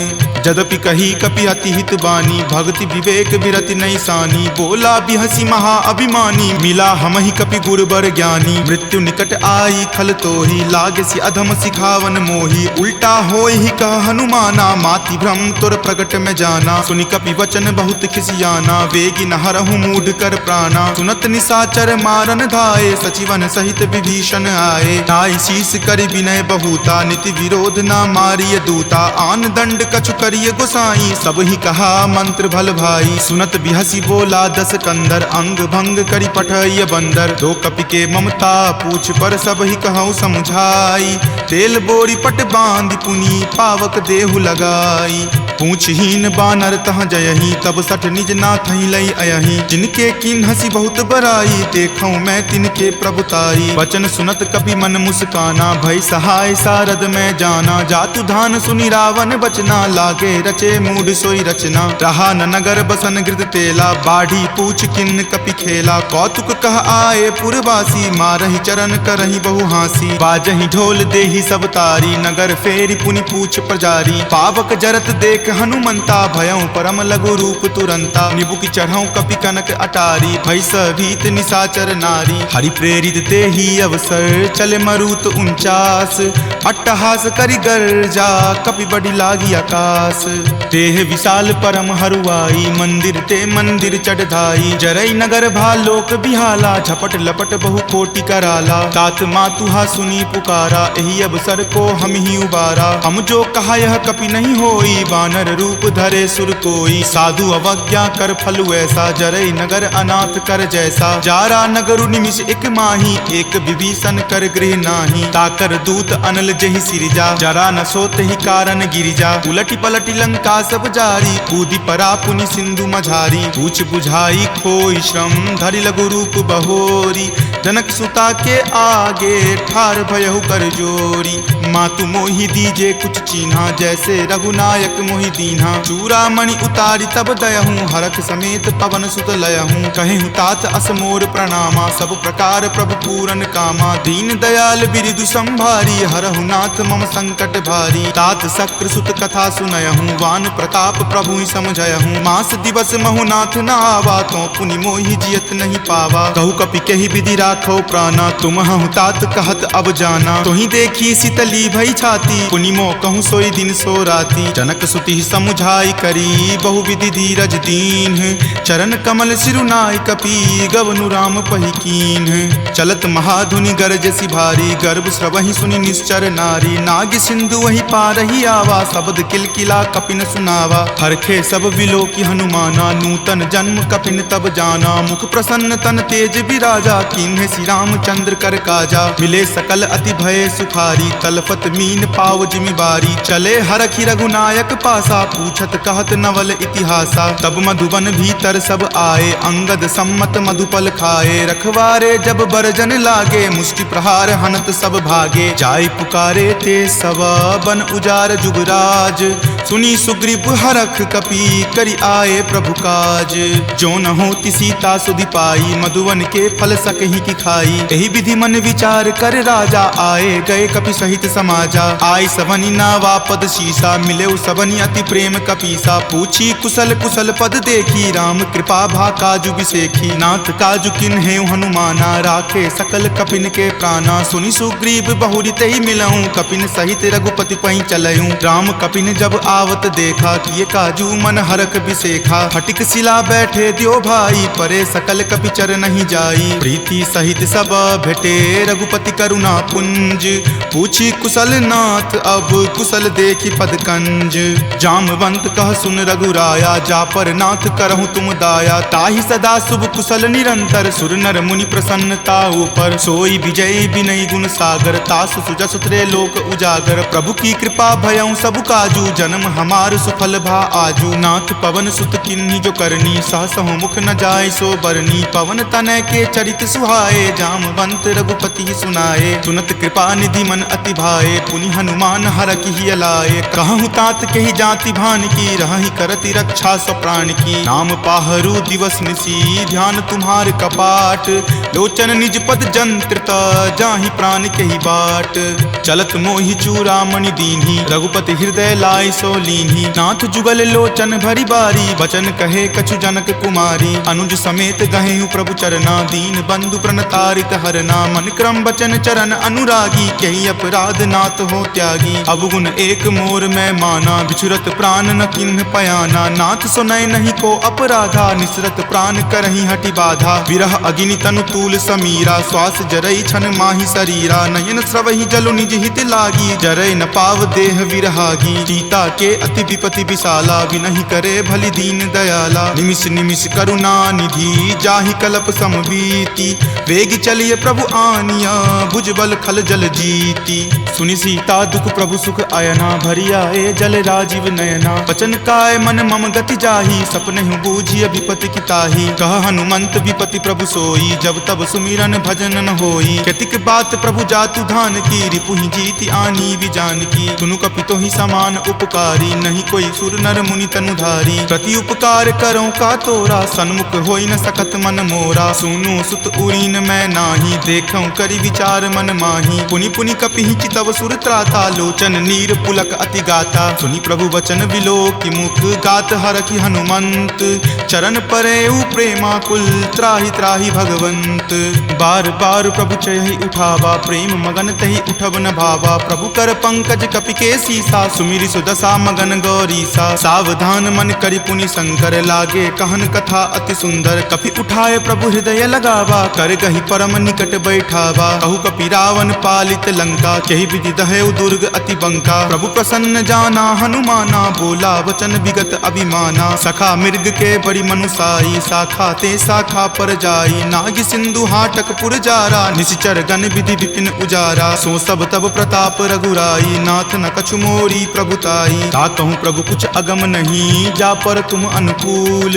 जदपि कही कपि अति हित बानी, भक्ति विवेक विरति नहीं सानी। बोला बिहसी महा अभिमानी, मिला हमहि कपि गुर बर ज्ञानी। मृत्यु निकट आई खल तोहि, लागसी अधम सिखावन मोहि। उल्टा होय ही कह हनुमाना, माति भ्रम तुर प्रगट में जाना। सुनि कपि वचन बहुत खिसियाना, वेगी न हरहु मूढ़ कर प्राणा। सुनत निशाचर मारन धाये, सचिवन सहित विभीषण आए। ताई शीस कर विनय बहुता, नीति विरोध न मारिय दूता। आन दंड कछु करिय गोसाई, सब ही कहा मंत्र भल भाई। सुनत बिहसी बोला दस कंदर, अंग भंग करि पठय बंदर। दो कपि के ममता पूछ पर, सब ही कहूँ समझाई। तेल बोरी पट बांध पुनी, पावक देहु लगाई। पूछहीन बानर तह जयही, तब सठ निज नाथ ही लई अयही। जिनके किन हसी बहुत बराई, देखूं मैं तिनके प्रभुताई। वचन सुनत कपि मन मुस्काना, भय सहाय सारद में जाना। जातु धान सुनि रावण बचना, लागे रचे मूढ़ सोई रचना। रहा न नगर बसन गृध तेला, बाढ़ी पूछ किन्न कपि खेला। कौतुक कह आए पुरवासी, मारहि चरण करहि बहु हासी। बाजहि ढोल देहि सब तारी, नगर फेरी पुनि पूछ प्रजारी। पावक जरत देख हनुमंता, भयं परम लघु रूप तुरंता। निबुक चढ़ऊ कपि कनक अटारी, भय भीत निशाचर नारी। हरि प्रेरित तेहि अवसर, चले मरुत 49। अट्टहास करि गर्जा, कपि बड़ी लागी आकाश। देह विशाल परम हरुआई, मंदिर ते मंदिर चढ़ धाई। जरई नगर भालोक बिहाला, झपट लपट बहु कोटि कराला। तात मातुहा सुनी पुकारा, एहि अवसर को हम ही उबारा। हम जो कहा यह कपि नहीं होई, वानर रूप धरे सुर कोई। साधु अवज्ञा कर फल ऐसा, जरई नगर अनाथ कर जैसा। जारा नगरु निमिष एक माही, एक विभीषण कर गृह नाही। ताकर दूत अनल जहि सिरजा, जरा न सोत ही कारण गिरिजा। उलटी पलटी लंका सब जारी, कूदी परा पुनि सिंधु मझारी। पूछ बुझाई खोई श्रम, धरि लघु रूप बहोरी। जनक सुता के आगे, ठार भयहु कर जोरी। मातु मोहि दीजे कुछ चीन्हा, जैसे रघुनायक मोहि दीन्हा। चूड़ामणि उतारी तब दयहूँ, हरख समेत पवन सुत लयहूँ। कहेहु तात असमोर प्रणामा, सब प्रकार प्रभु पूरन कामा। दीन दयाल बिरिदु संभारी, हरहु नाथ मम संकट भारी। तात शक्र सुत कथा सुनयहूँ, वान प्रताप प्रभु ही समझयहूँ। मास दिवस महु नाथ न आवा, तो पुनि मोहि जियत नहीं पावा। कहु कपि कहि विधि राखो प्राणा, तुम हूँ तात कहत अब जाना। तोहि देखी शीतली भई छाती, पुनि मो कहूँ सोई दिन सो राती। जनक सुति समुझाई करी, बहु विधि धीरज दीन। चरण कमल सिरुनाई कपि, गवनु राम पहि कीन। चलत महाधुनि गरजसि भारी, गर्भ स्रवहि सुनि निश्चर नारी। नाग सिंधु वही पारहि आवा, शब्द किलकिला कपिन सुनावा। हरखे सब विलोकी हनुमाना, नूतन जन्म कपिन तब जाना। मुख प्रसन्न तन तेज विराजा, कीन्हे श्री रामचंद्र कर काजा। मिले सकल अति भय सुखारी, तलफत मीन पाव जिमिबारी। चले हरखि रघुनायक पासा, पूछत कहत नवल इतिहासा। तब मधुबन भीतर सब आए, अंगद सम्मत मधुपल खाए। रखवारे जब बरजन लागे, मुष्टि प्रहार हनत सब भागे। जाय पुकारे ते सब, बन उजार जुगराज। सुनी सुग्रीव हरख कपि, करि आए प्रभु काज। जो न होती सीता सुधि पाई, मधुवन के फल सकहि की खाई। एहि विधि मन विचार कर राजा, आए गए कपि सहित समाजा। आई सबनि नावा पद शीसा, मिले सबनि अति प्रेम कपीसा। पूछी कुशल कुशल पद देखी, राम कृपा भा काजु बिसेखी। नाथ काजु किन्हे हनुमाना, राखे सकल कपिन के प्राणा। सुनि सुग्रीव बहुरी तेहि मिलऊं, कपिन सहित रघुपति पहि चलऊं। राम कपिन जब आवत देखा, किए काजू मन हरख बिसेखा। फटिक शिला बैठे द्यो भाई, परे सकल कपिचर नहीं जाई। प्रीति सहित सब भेटे, रघुपति करुणा पुंज। पूछी कुशल नाथ, अब कुशल देखी पद कंज। जामवंत कह सुन रघुराया, जा पर नाथ करहु तुम दाया। ताहि सदा शुभ कुशल निरंतर, सुर नर मुनि प्रसन्नता ऊपर। सोई विजय विनय गुण सागर, तासु सुजस त्रय लोक उजागर। प्रभु की कृपा भयउ सब काजू, जन्म हमार सुफल भा आजू। नाथ पवन सुत किन्ही जो करनी, सहसहु मुख न जाय सो बरनी। पवन तनय के चरित सुहाए, जामवंत रघुपति सुनाए। सुनत कृपा निधि मन अति भाए, पुनि हनुमान हरखि हिय लाए। कहूँ तात के ही जाति भान की, रहहि करति रक्षा सो प्राण की। नाम पाहरू दिवस निसी, ध्यान तुम्हार कपाट। लोचन निज पद जंत्रित, जाहि प्राण के ही बाट। चलत मोहि चूड़ामणि दीन्ही, रघुपति हृदय लाय सो लीन्ही। नाथ जुगल लोचन भरी बारी, बचन कहे कछु जनक कुमारी। अनुज समेत गहेहु प्रभु चरना, दीन बंधु प्रणतारित हरना। मन क्रम बचन चरण अनुरागी, कही अपराध नाथ हो त्यागी। अवगुण एक मोर में माना, बिछुरत प्राण न किन्ह पयाना। नाथ सुनय नहीं को अपराधा, निसरत प्राण करहि हटि बाधा। विरह अग्नि तनु तूल समीरा, श्वास जरई छन माहि शरीरा। नयन स्रवहि जलु निज हित लागी, जरय न पाव देह विरहागी। सीता के अति विपति विशाला, विनहि करे भलि दीन दयाला। निमिष निमिष करुणा निधि, जाहि कलप समबीति। वेग चलिए प्रभु आनिया, भुजबल खल जल जीती। सुनि सीता दुख प्रभु सुख अयना, भरी आए जल राजीव नयना। बचन काय मन मम गति जाही, सपनेहु बूझिय विपति की ताही। कह हनुमंत विपति प्रभु सोई, जब तब सुमिरन भजन न होई। केतिक बात प्रभु जातु धान की, रिपुहि जीति आनी विजान की। सुनु कपितो ही समान उपकारी, नहीं कोई सुर नर मुनि तनुधारी। प्रति उपकार करो का तोरा, सन्मुख होई न सकत मन मोरा। सुनु सुत उरीन मैं नाही, देखऊं करि विचार मन माही। पुनि पुनि कपिहि चितव सुर त्राता, लोचन नीर पुलक अति गाता। सुनि प्रभु वचन विलोकि मुख, गात हरखि हनुमंत। चरण परेउ प्रेमाकुल, त्राहि त्राहि भगवंत। बार बार प्रभु चयहि उठावा, प्रेम मगन तहि उठब न भावा। प्रभु कर पंकज कपि के सीसा, सुमिरि सुदशा मगन गौरीसा। सावधान मन करि पुनि शंकर, लागे कहन कथा अति सुंदर। कपि उठाए प्रभु हृदय लगावा, कर गहि परम निकट बैठावा। कहु कपि रावण पालित लंका, केहि विधि दहेउ दुर्ग अति बंका। प्रभु प्रसन्न जाना हनुमाना, बोला वचन विगत अभिमाना। सखा मृग के बड़ी मनुसाई, शाखा ते शाखा पर जाई। नाग सिंधु हाटक पुर जारा, निशिचर गण विधि विपिन उजारा। सो सब तब प्रताप रघुराई, नाथ न कछु मोरी प्रभुताई। ताकहु प्रभु कुछ अगम नहीं, जा पर तुम अनुकूल।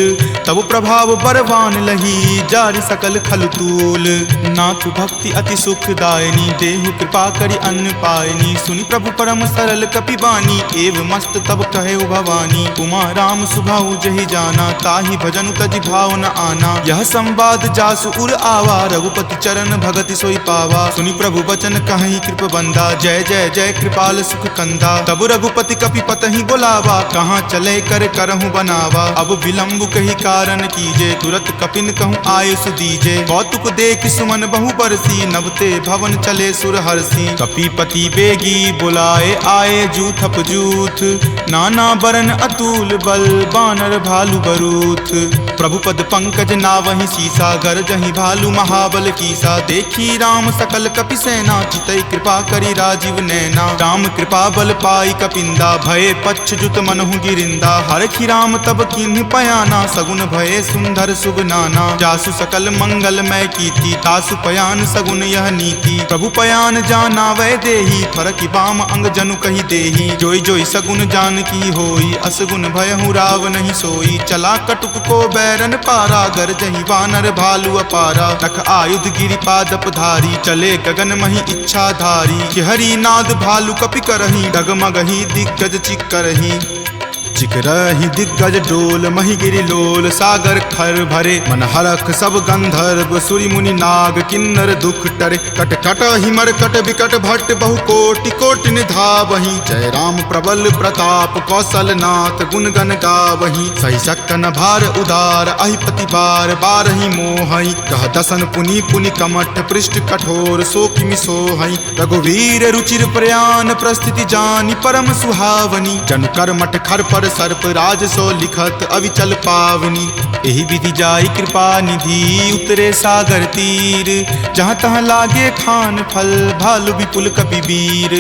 तब प्रभाव बरवान लही, जारि सकल खल तूल। नाथ भक्ति अति सुखदायनी, देहु कृपा करि अन्न पायनी। सुनि प्रभु परम सरल कपिबानी, एव मस्त तब कहे भवानी। उमा राम सुभाउ जहि जाना, ताहि भजनु तजि भाव न आना। यह संवाद जासु उर आवा, रघुपति चरण भगति सोई पावा। सुनि प्रभु वचन कहहि कृप बंदा, जय जय जय कृपाल सुख कंदा। तब रघुपति कपिपतहि बोलावा, कहाँ चले कर करहु बनावा। अब विलंब कही कारण कीजे, तुरत कपिन कहूँ आयुष दीजे। कौतुक देख सुमन बहु बरसी, नवते भवन चले सुर हरसी। कपिपति बेगी बुलाए, आए जूथप जूथ। नाना बरन अतुल बल, बानर भालु बरूथ। प्रभु पद पंकज नावहि सीसा, गरजहि भालु महाबल कीसा। देखी राम सकल कपि सेना, चितई कृपा करि राजीव नैना। राम कृपा बल पाई कपिंदा, भये पच्छ जुत मनहु गिरिंदा। हरखि राम तब किन्हि पयाना, सगुन भये सुंदर सुगनाना। जासु सकल मंगलमय कीर्ति, तासु पयान सगुन यह नीति। प्रभु पयान जाना वै देही, फरकि बाम अंग जनु कहि देही। जोई जोई सगुन जान की होई, असगुन भयहु राव नहीं सोई। चला कटुक को बैरन पारा, गरजहि वानर भालु अपारा। रख आयुध गिरिपादप धारी, चले गगन मही इच्छा धारी। कि हरि नाद भालु कपि करही, डगमगहि दिग्गज चिक्करही। चिक रही दिग्गज डोल मही गिरि लोल सागर खर भरे मन हरख सब गंधर्व सूरि मुनि नाग किन्नर दुख टरे कट कट हिमर कट विकट भट्ट बहु कोटि कोटि निधावहि जय राम प्रबल प्रताप कौशल नाथ गुण गण गावहि सही सकन भार उदार अहिपति बार बारहि मोहहि कह दसन पुनि पुनि कमठ पृष्ठ कठोर सो किमि सोहहि रघुवीर रुचिर प्रयाण प्रस्थिति जानि परम सुहावनी जन कर्मठ खर पर सर्प राज सो लिखत अविचल पावनी एहि विधि जाई कृपा निधि उतरे सागर तीर जहाँ तहाँ लागे खान फल भालु विपुल कपि वीर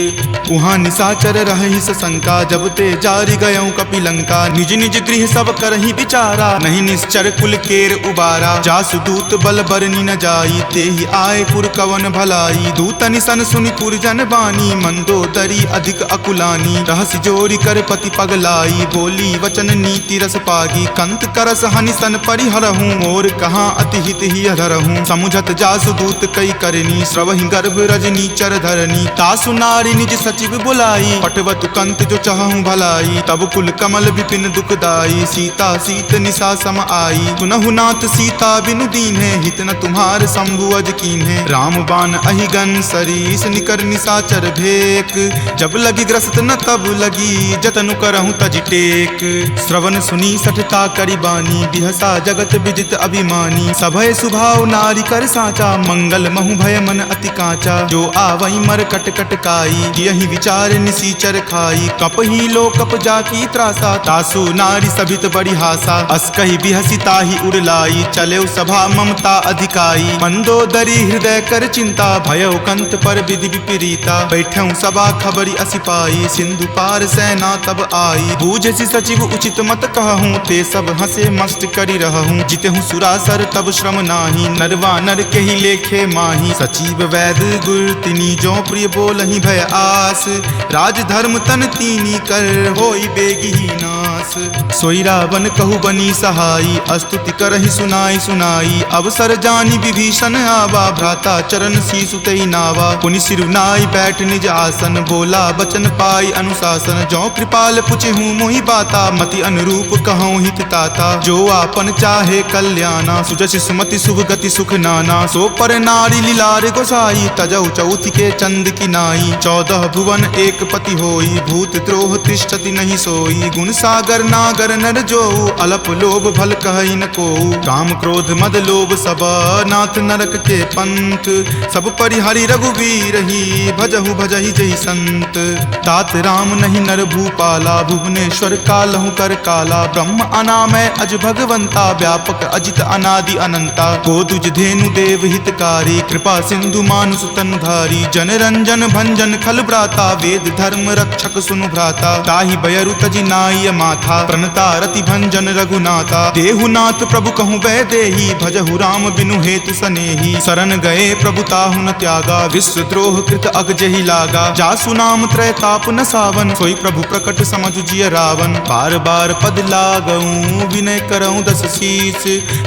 उहाँ निशाचर रहि सशंका जब ते जारि गयऊँ कपि लंका निज निज गृह सब करहि विचारा नहीं निश्चर कुल केर उबारा जासु दूत बल बरनी न जाई तेहि आए पुर कवन भलाई दूत निसन सुनि पुर जन बानी मंदोदरी अधिक अकुलानी रहसि जोरी कर पति पगलाई बोली वचन नीति रस पागी कंत करस हनि सन परिहरहूँ और कहाँ अति हित ही अधरहूँ समुझत जासु दूत कई करनी श्रवहि गर्भ रजनी चर धरनी तासु नारी निज सचिव बुलाई पटवतु कंत जो चाहूं भलाई तब कुल कमल विपिन दुखदाई सीता सीत निशा सम आई सुनहु नाथ सीता बिनु दीन्हे हित न तुम्हार शंभु अज कीन्हे राम बाण अहिगन सरीस निकर निशाचर भेक जब लगी ग्रस्त न तब लगी जतनु करहूं तज टेक श्रवण सुनी सठता करी बानी बिहसा जगत विजित अभिमानी सभय सुभाव नारी कर साचा मंगल महु भय मन अति काचा जो आवई मर कट कट काई यही विचार निसीचर खाई कप ही लो कप जाकी त्रासा तासु नारी सभित बड़ी हासा अस कही बिहसी ताही उड़लाई चले सभा ममता अधिकाई मंदोदरी हृदय कर चिंता भयो कंत पर विधि विपरीता बैठऊ सभा खबरी असिपाई सिंधु पार सेना तब आई बूझसी सचिव उचित मत कहूँ ते सब हंसे मस्त करी रहूँ जितेहूँ सुरासर तब श्रम नाही नरवा नर के ही लेखे माही सचिव वैद गुर तिनी जो प्रिय बोलहि भय आस राज धर्म तन तीनी कर होई बेगी ही नास सोई रावण कहु बनी सहाई अस्तुति करहि सुनाई सुनाई अवसर जानी विभीषण आवा भ्राता चरण शीसु तई नावा पुनि सिरुनाई बैठ निज आसन बोला बचन पाई अनुशासन जो कृपाल पुछहूँ मोहि बाता मति अनुरूप कहूँ हित ताता जो आपन चाहे कल्याणा सुजस सुमति शुभ गति सुख नाना सो पर नारी लीलार गोसाई तजौ चौथ के चंद की नाई 14 भुवन एक पति होई भूत द्रोह तिष्ठति नहीं सोई गुण सागर नागर नर जो अलप लोभ भल कहई न को काम क्रोध मद लोभ सब नाथ नरक के पंथ सब परिहरि रघुवीर ही भजहु भजहि जहि संत तात राम नहीं नर भूपाला भुवनेश्वर कालहु कर काला ब्रह्म अनामय अज भगवंता व्यापक अजित अनादि अनंता गोदुज धेनु देव हितकारी कृपा सिंधु मानुष तनुधारी जन रंजन भंजन खल भ्राता वेद धर्म रक्षक सुनु भ्राता ताहि बयरु तजि नाय माथा प्रणता रति भंजन रघुनाथा देहुनाथ प्रभु कहूँ वै देही भजहु राम बिनु हेतु सनेही शरण गए प्रभु ताहु न त्यागा विश्व द्रोह कृत अग जहि लागा जासु नाम त्रय ताप न सावन सोई प्रभु प्रकट समझु जिय रावण बार बार पद लागऊं विनय करऊं दस शीस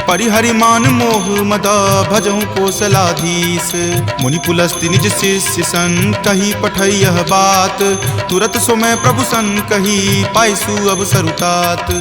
परिहरि मान मोह मद भजहु कोसलाधीश मुनि पुलस्ति निज शिष्य सन कही पठई यह बात तुरत सोमय प्रभु सन कही पाइसु अवसर उतात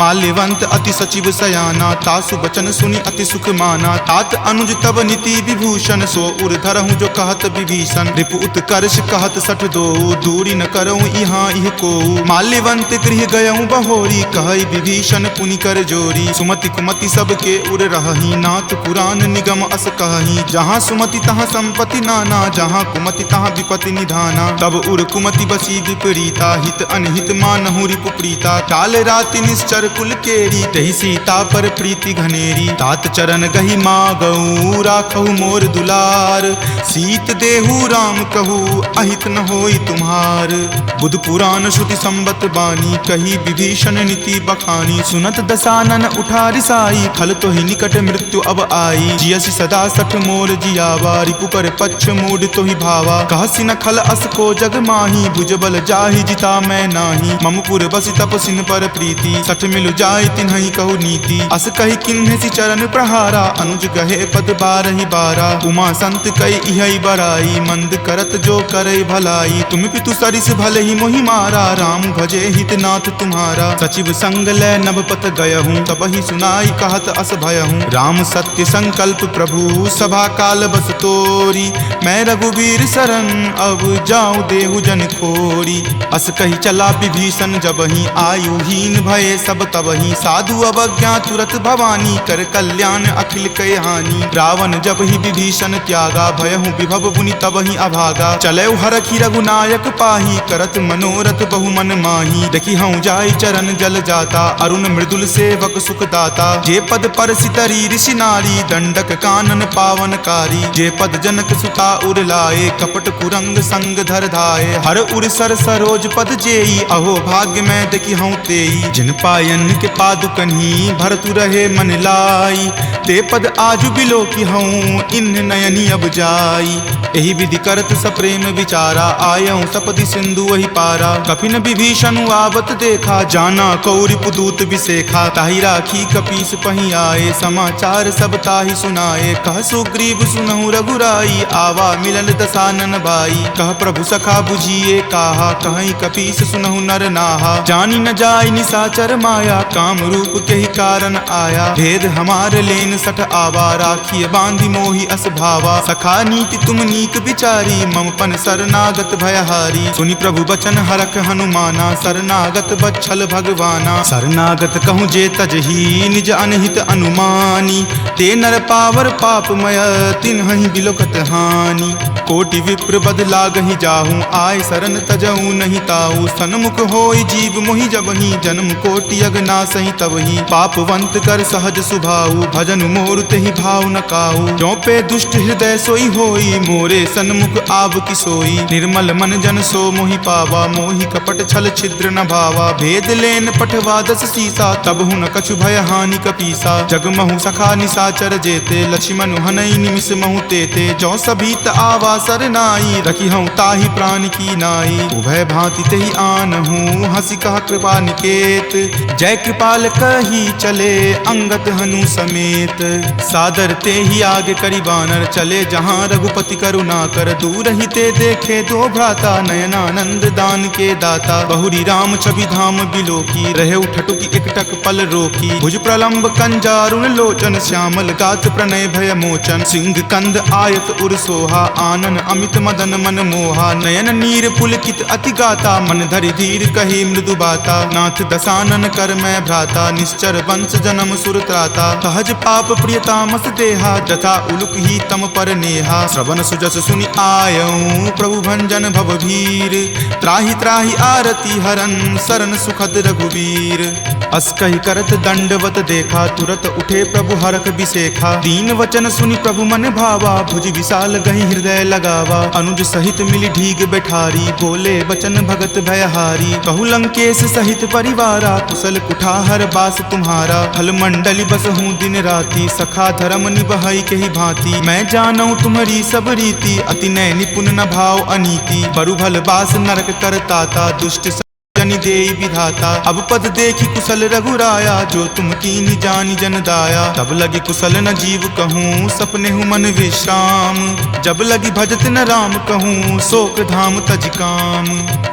माल्यवंत अति सचिव सयाना तासु बचन सुनि अति सुख माना तात अनुज तब नीति विभूषण सो उर धरहूँ जो कहत विभीषण रिपु उत्कर्ष कहत सठ दो दूरी न करऊँ यहाँ इह को माल्यवंत गृह गयऊँ बहोरी कहई विभीषण पुनि कर जोरी सुमति कुमति सबके उर रहही नाथ पुराण निगम अस कहही जहाँ सुमति तहाँ संपत्ति नाना जहाँ कुमति तहाँ विपति निधाना तब उर कुमति बसी विपरीता हित अनहित मानहु रिपु प्रीता काल राति निश्चर कुल केरी तहि सीता पर प्रीति घनेरी तात चरण गही मागऊ राखहु मोर दुलार सीत देहु राम कहू अहित न होई तुम्हार बुध पुराण श्रुति संबत बानी कही विभीषण नीति बखानी सुनत दसानन उठा रिसाई खल तो ही निकट मृत्यु अब आई जियसि सदा सठ मोर जियावा रिपु पर पक्ष मूड तो ही भावा कहसि न खल अस को जग माही भुजबल जाहि जिता मैं नाही ममपुर बसि तपसिन पर प्रीति सठ मिलु जाय तिन्हि कहु नीति अस कही किन्हि चरण प्रहारा अनुज गहे पद बारहि बारा उमा संत कई इहै बराई मंद करत जो करे भलाई तुम पितु सरिस भले ही मोहि मारा राम भजे हित नाथ नाथ तुम्हारा। सचिव संग लय नभपत गयहूँ, तब ही सुनाई कहत अस भयहूँ। राम सत्य संकल्प प्रभु सभा काल बस तोरी, मैं रघुवीर शरण अब जाऊँ देहु जन खोरी। अस कही चला विभीषण जबहि, आयुहीन भये सब तबहि। साधु अवज्ञा तुरत भवानी, कर कल्याण अखिल कय हानि। रावण जब ही विभीषण त्यागा, भयहु विभव बुनि तबहि अभागा। चलऊ हरखि रघुनायक पाही, करत मनोरथ बहु मन माही। देखी हूँ जाय चरण जल जाता, अरुण मृदुल सेवक सुख दाता। जे पद पर सितरी ऋषि नारी, दंडक कानन पावनकारी। जे पद जनक सुता उर लाए, कपट कुरंग संग धर धाये। हर उर सर सरोज पद जेई, अहो भाग्य में देखी हूँ तेई। जिन पायन के पादुकन्ही, भरतु रहे मन लाई। ते पद आजु बिलो की हूँ, इन नयनी अब जाई। एहि विधि करत सप्रेम विचारा, आयऊँ सपदि सिंधु वही पारा। कपिन विभीषण आवत देखा, जाना कौरि पुदूत विसेखा। ताहि राखी कपीस पही आए, समाचार सब ताहि सुनाए। कह सुग्रीव सुनहु रघुराई, आवा मिलन दसानन भाई। कह प्रभु सखा बुझिए काहा, कहीं कपीस सुनहु नर नाहा। जानी न जाय निसाचर माया, काम रूप के ही कारण आया। भेद हमार लेन सठ आवा, राखिए बांधि मोहि अस भावा। सखा नीति तुम नीक विचारी, मम पन शरणागत भयहारी। सुनि प्रभु बचन हरख हनुमाना, शरणागत बच्छल भगवाना। शरणागत कहूँ जे तजही, निज अनहित अनुमानी। ते नर पावर पापमय, तिन्हहि बिलोकत हानि। कोटि विप्र बद लागहि जाहूँ, आय शरण तजहूँ नहीं ताऊ। सन्मुख होय जीव मोहि जबहि, जन्म कोटि अगनासहि तबहि। पापवंत कर सहज सुभाऊ, भजन मोर तेहि भाव न काऊ। जो पे दुष्ट हृदय सोई होई, मोरे सन्मुख आव की सोई। निर्मल मन जन सो मोहि पावा, मोहि कपट छल छिद्र न भावा। भेद लेन पठवा दस सीसा, तब हुन कछु भय हानि कपीसा। जगमहु सखा निसाचर जेते, लक्ष्मण हनई निमिष महु तेते। जो सभीत आवा सरनाई, रखी हूँ ताहि प्राण की नाई। उभय भांति तेहि आनहूँ, हंसी कहा कृपा निकेत। जय कृपाल कही चले, अंगत हनु समेत। सादर ते ही आगे करी बानर, चले जहाँ रघुपति करुणा कर। दूर ही ते देखे दो भ्राता, नयनानंद दान के दाता। बहुरी राम छवि धाम बिलोकी, रहे उठटुकी एकटक पल रोकी। भुज प्रलंब कंजारुण लोचन, श्यामल गात प्रणय भय मोचन। सिंह कंद आयत उर सोहा, आनन अमित मदन मन मोहा। नयन नीर पुलकित अति गाता, मन धरि धीर कही मृदु बाता। नाथ दसानन कर मैं भ्राता, निश्चर वंश जन्म सुर त्राता। सहज पाप प्रियतामस देहा, जथा उलुक ही तम पर नेहा। श्रवण सुजस सुनि आयऊँ, प्रभु भंजन भवभीर। त्राहि त्राहि आरती हरन, शरण सुखद रघुवीर। अस कहि करत दंडवत देखा, तुरत उठे प्रभु हरख बिसेखा। दीन वचन सुनि प्रभु मन भावा, भुज विशाल गहि हृदय लगावा। अनुज सहित मिली ढीग बैठारी, बोले बचन भगत भयहारी। कहु लंकेश सहित परिवारा, कुशल कुठार बास तुम्हारा। फल मंडली बस हूँ दिन राति, सखा धर्म निबहई के ही भांति। मैं जानऊँ तुम्हारी सब रीति, अति नय निपुण न भाव अनीति। बरु भल बास नरक करताता, दुष्ट जनि देई विधाता। अब पद देखी कुशल रघुराया, जो तुम कीन्ही जानि जन दाया। तब लगी कुशल न जीव कहूँ, सपने हूँ मन विश्राम। जब लगी भजत न राम कहूँ, शोक धाम तज काम।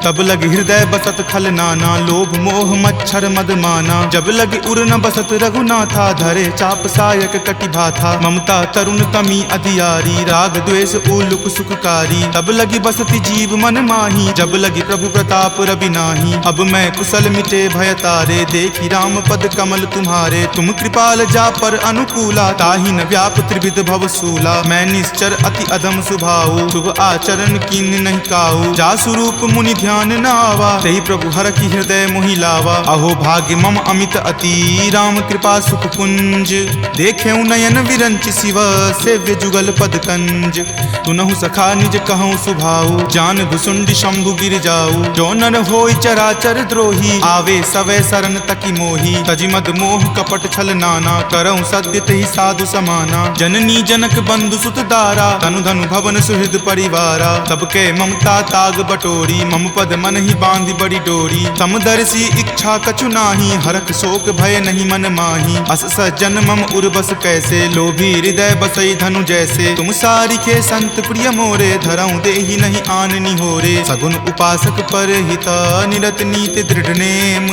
तब लगी हृदय बसत खल नाना, लोभ मोह मच्छर मद माना। जब लगी उर न बसत रघुनाथा, धरे चाप सायक कटि भाथा। ममता तरुण तमी अधियारी, राग द्वेष उलुक सुखकारी। तब लगी बसती जीव मन माही, जब लगी प्रभु प्रताप रवि नाही। अब मैं कुशल मिटे भय तारे, देखी राम पद कमल तुम्हारे। तुम कृपाल जा पर अनुकूला, ताहि न व्याप त्रिविध भव सूला। मैं निश्चर अति अधम सुभाऊ, शुभ आचरण कीन नहीं काऊ। जा स्वरूप मुनि ध्यान न आवा, तेहि प्रभु हर की हृदय मोहि लावा। अहो भाग्य मम अमित अति, राम कृपा सुख पुंज। देखे नयन विरंच शिव, सेव्य जुगल पद कंज। तुनहु सखा निज कहूँ सुभाऊ, जान भुसुंडी शंभु गिर जाऊ। जो नर होय चराचर द्रोही, आवे सवै शरण तकी मोही। तजि मद मोह कपट छल नाना, करऊँ सद्य तेहि साधु समाना। जननी जनक बंधु सुत दारा, तनु धनु भवन सुहृद परिवारा। सबके ममता ताग बटोरी, मम पद मन ही बांधि बड़ी डोरी। समदर्शी इच्छा कछु नाही, हरख शोक भय नहीं मन माही। अस सज्जन मम उर्वस कैसे, लोभी हृदय बसई धनु जैसे। तुम सारिखे संत प्रिय मोरे, धरऊँ देहि नहीं आन निहोरे। सगुन उपासक पर हित, निरत चलत नीति दृढ़ नेम।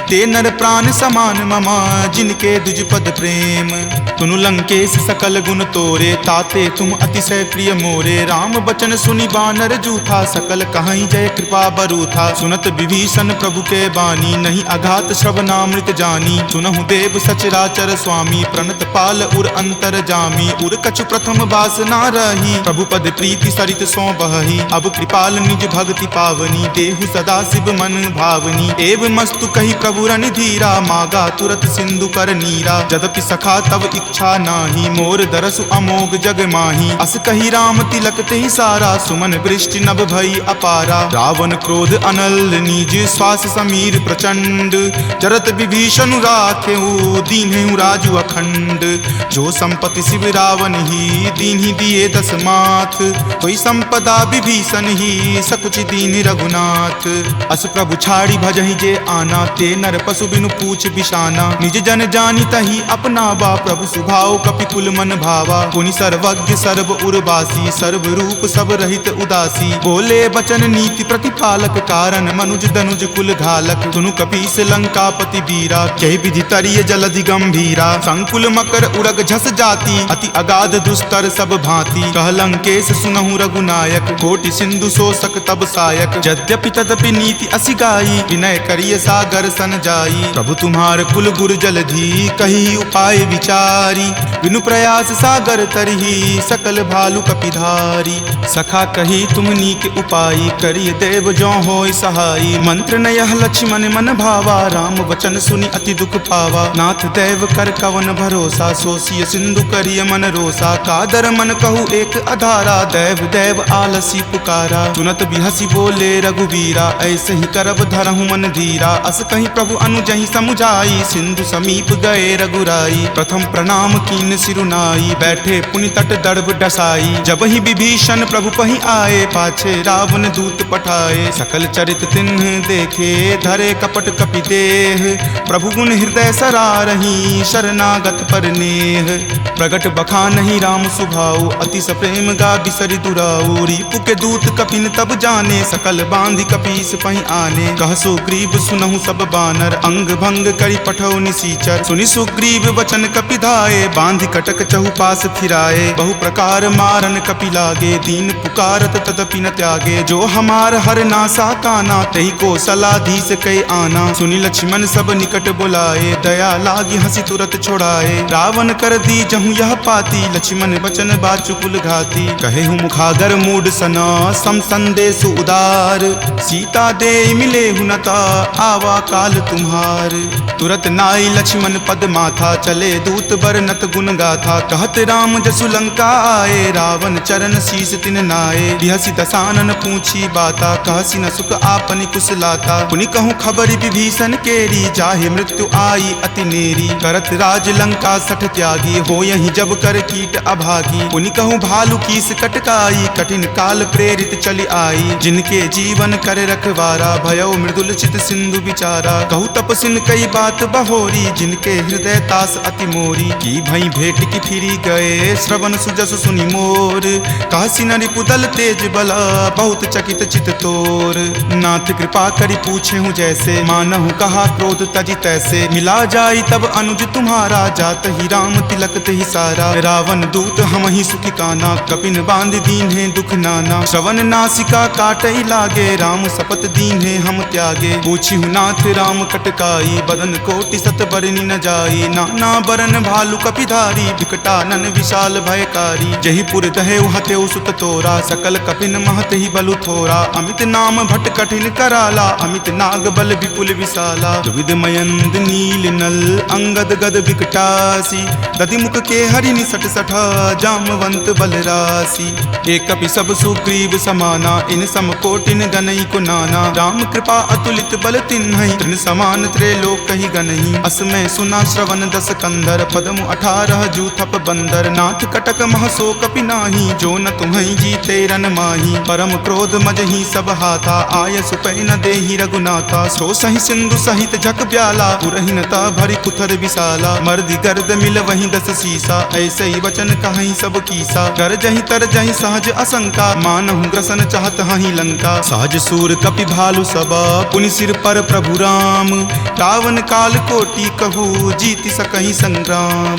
ते नर प्राण समान ममा जिनके दुज पद प्रेम। तुनु लंकेश सकल गुण तोरे ताते तुम अतिशय प्रिय मोरे। राम बचन सुनि बानर जूथा सकल कहाई जय कृपा बरूथा। सुनत विभीषण प्रभु के बानी नहीं अघात श्रवणामृत जानी। सुनहु देव सचराचर स्वामी प्रणत पाल उर अंतर जामी। उर कछु प्रथम बास ना रही प्रभु पद प्रीति सरित सो बही। अब कृपाल निज भक्ति पावनी देहु सदा शिव मन भावनी। एव मस्तु कही प्रभु रन धीरा मागा तुरत सिंधु कर नीरा। जदपि सखा तब इच्छा नाही मोर दरसु अमोघ जग माही। अस कही राम तिलक ते सारा सुमन वृष्टि नभ भई अपारा। रावण क्रोध अनल निज श्वास समीर प्रचंड। जरत विभीषण राखेऊ दीन्हु राजु अखंड। जो संपत्ति शिव रावण ही दीन्हि दिए दस माथ। कोई संपदा विभीषण ही सकुच दीन रघुनाथ। अस प्रभु छाड़ी भजहि जे आना ते नर पशु बिनु पूछ बिशाना। निज जन जानी तही अपना बा प्रभु सुभाव कपिकुल मन भावा। पुनि सर्वज्ञ सर्व उर्वासी सर्व रूप सब रहित उदासी। बोले बचन नीति प्रतिपालक कारण मनुज दनुज कुल घालक। सुनु कपीस लंकापति बीरा कह विधि तरिय जलधि गंभीरा। संकुल मकर उरग झस जाति अति अगाध दुस्तर सब भांति। कह लंकेश सुनहु रघुनायक कोटि सिंधु शोषक तब सायक। यद्यपि तदपि नीति असि गाई विनय करिय सागर सन जाई। प्रभु तुम्हार कुल गुर जलधि कही उपाय विचारी। बिनु प्रयास सागर तरही सकल भालु कपिधारी। सखा कही तुम नीक उपाय करिय देव जो होय सहाई। मंत्र न यह लक्ष्मण मन भावा राम वचन सुनि अति दुख पावा। नाथ देव कर कवन भरोसा सोसिय सिंधु करिय मन रोसा। कादर मन कहु एक अधारा देव देव आलसी पुकारा। सुनत बिहसी बोले रघुवीरा ऐसे ही करब धरहु मन धीरा। अस कहीं प्रभु अनुजहि समुझाई सिंधु समीप गए रघुराई। प्रथम प्रणाम कीन सिरुनाई बैठे पुनि तट दर्भ डसाई। जब ही विभीषण प्रभु पहि आए पाछे रावण दूत पठाए। सकल चरित तिन्ह देखे धरे कपट कपि देह। प्रभु गुण हृदय सरारही शरणागत पर नेह। प्रगट बखानहि राम सुभाऊ अति सप्रेम गा बिसरि दुराऊ। रिपु के दूत कपिन तब जाने सकल बांधि कपीस पहि आने। कह सुग्रीव सुनहु सब बानर अंग भंग करि पठौ निसीचर। सुनि सुग्रीव वचन कपि धाये बांधि कटक चहुपास फिराए। बहु प्रकार मारन कपि लागे दीन पुकारत तदपि न त्यागे। जो हमार हर नासा काना तही को सलाधीस कई आना। सुनि लक्ष्मण सब निकट बुलाए दया लागी हंसी तुरत छोड़ाए। रावण कर दी जहु यह पाती लक्ष्मण बचन बाचुकुल घाती। कहे हूँ मुखागर मूड सना सम संदेश उदार। सीता दे मिले हुनता आवा काल तुम्हार। तुरत नाई लक्ष्मण पद माथा चले दूत बरनत गुण गाथा। कहत राम जसु लंका आए रावण चरण शीस तिन नाये। बिहसी दसानन पूछी बाता कहसी न सुख आपनि कुशलाता। पुनि कहूँ खबरि विभीषण केरी जाहे मृत्यु आई अति नेरी। करत राज लंका सठ त्यागी हो यही जब कर कीट अभागी। पुनि कहूँ भालू कीस कटकाई कठिन काल प्रेरित चली आई। जिनके जीवन कर रखवारा भयो मृदुल चित सिंधु विचारा। कहु तपसिन कई बात बहोरी जिनके हृदय तास अति मोरी। की भई भेंट की फिरी गए श्रवण सुजस सुनि मोर। कहसी न रिपुदल तेज बला बहुत चकित चित तोर। नाथ कृपा करि पूछे हूँ जैसे मानहु कहा क्रोध तजी तैसे। मिला जाई तब अनुज तुम्हारा जात ही राम तिलक ते ही सारा। रावण दूत हम ही सुखी काना कपिन बांध दीन है दुख नाना। श्रवण नासिका काटई लागे राम सपत दीन है हम त्यागे। पूछी हूँ नाथ राम कटकाई बदन कोटि सत बरनी न जाई। नाना बरन भालू कपिधारी विकटानन विशाल भयकारी। जही पुर दहेउ हतेउ सुत तोरा सकल कपिन महत ही बलु थोरा। अमित नाम भट कठिन कराला अमित नाग बल विपुल विशाला। विविध मयंद नील नल अंगद गद विकटासी। दधि मुख के हरि निसट सठा जामवंत बलरासी। एक कपि सब सुग्रीव समाना इन सम कोटिन गनई को नाना। राम कृपा अतुलित बल तिन्हई तृण समान त्रैलोक कही गनई। असमय सुना श्रवण दस कंदर पदमु 18 जूथप बंदर। नाथ कटक महसो कपि नाही जो न तुम्हें जीते रन माही। परम क्रोध मजही सब हाथा आय सुपै न देहि रघुनाथा। सो सही सिंधु सहित झक ब्याला पुरहिनता भरी कुथर विशाला। मर्दि गर्द मिल वही दस सीसा ऐसे ही वचन कहीं सब कीसा। कर जही तर जही सहज असंका मानहु ग्रसन चाहत हही लंका। सहज सूर कपि भालु सबा पुनि सिर पर प्रभु राम। रावण काल कोटि कहू जीति सकहि संग्राम।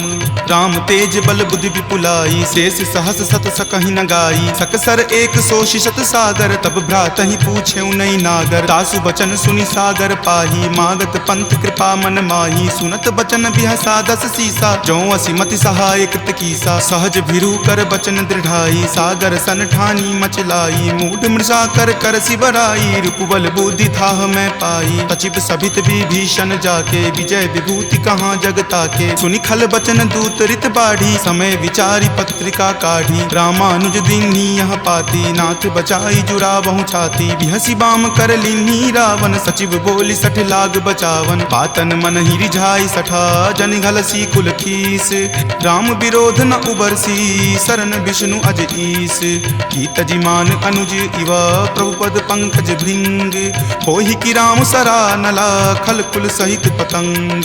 राम तेज बल बुद्धि विपुलाई शेष सहस सत सकहि न गाई। सकसर एक सोषि शत सागर तब भ्रातहि पूछे नहीं नागर। तासु बचन सुनि सागर पाही मागत पंथ कृपा मन माही। सुनत बचन बिहसा दस सीसा जो असिमति सहाय कृत कीसा। सहज भिरु कर बचन दृढ़ाई सागर सन ठानी मचलाई। मूढ़ मृषा कर कर सिबराई रूपबल बुद्धि थाह मैं पाई। तचिप सभित विभीषण जाके विजय विभूति कहाँ जगता के। सुनि खल बचन दूत रित बाढ़ी समय विचारी पत्रिका काढ़ी। रामानुज दीन्ही यह पाती नाथ बचाई जुरावहु छाती। बिहसी बाम कर लीन्ही रावण सचिव बोली सठ लाग बचावन। बातन मन ही रिझाई सठा जन घलसी कुल खीस। राम विरोध न उबरसी शरण विष्णु अज ईस। की तजिमान अनुज इव प्रभु पद पंकज भृंग। होहि की राम सरा नला खल कुल सहित पतंग।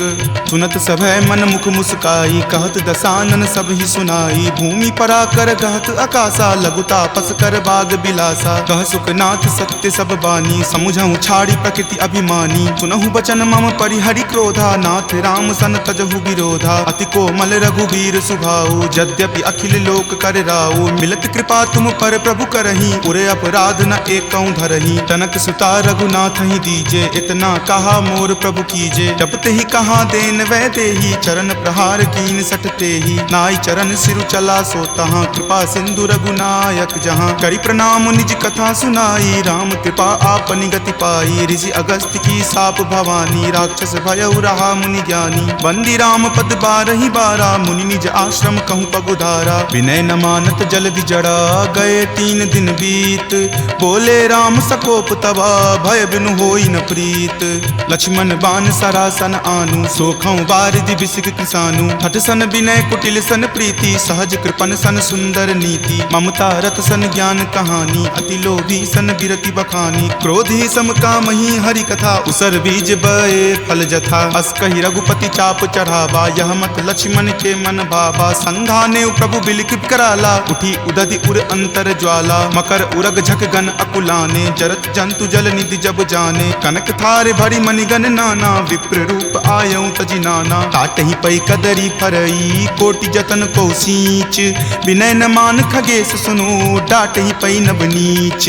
सुनत सभय मन मुख मुस्काई कहत दसानन सब ही सुनाई। भूमि परा कर कहत आकाशा लघु तापस कर बाग बिलासा। कह सुखनाथ सत्य सब बानी समुझहु छाड़ी प्रकृति अभिमानी। सुनहु बचन मम परिहरि क्रोधा नाथ राम सन तजहु विरोधा। अति कोमल रघुवीर सुभाऊ यद्यपि अखिल लोक कर राऊ। मिलत कृपा तुम पर प्रभु करही उरे अपराध न एकौ धरही। तनक सुता रघुनाथ ही दीजे इतना कहा मोर प्रभु कीजे। जब ते ही कहा देन वै देही चरण प्रहार कीन सटते ही। नाई चरण सिरु चला सो तहाँ कृपा सिंधु रघुनायक जहाँ। करी प्रणाम निज कथा सुनाई राम कृपा आपनि गति पाई। ऋषि अगस्त्य की साप भवानी राक्षस भयउ रहा मुनि ज्ञानी। बंदी राम पद बारहि बारा मुनि निज आश्रम कहूँ पगुधारा। विनय न मानत जल्दि जड़ा गए 3 दिन बीत। बोले राम सकोप तबा भय बिनु होई न प्रीत। लक्ष्मण बान सरासन आनु सोखौ बारिधि बिसिक किसानु। हठ सन विनय कुटिल सन प्रीति सहज कृपन सन सुंदर नीति। ममता रत सन ज्ञान कहानी अति लोभी सन बिरति बखानी। क्रोधी सम कामहि हरि कथा उसर बीज बए फल जथा। अस कहि रघुपति चाप चढ़ावा यह मत लक्ष्मण के मन भावा। संघाने प्रभु बिलिक कराला उठी उदधि उर अंतर ज्वाला। मकर उरग झक गन अकुलाने जरत जंतु जल निधि जब जाने। कनक थार भरी मणिगन नाना विप्र रूप आयऊ तजि नाना। काटहि पै कदरी फरई कोटि जतन को सींच। विनय न मान खगेश सुनो डाटहि पै नब नीच।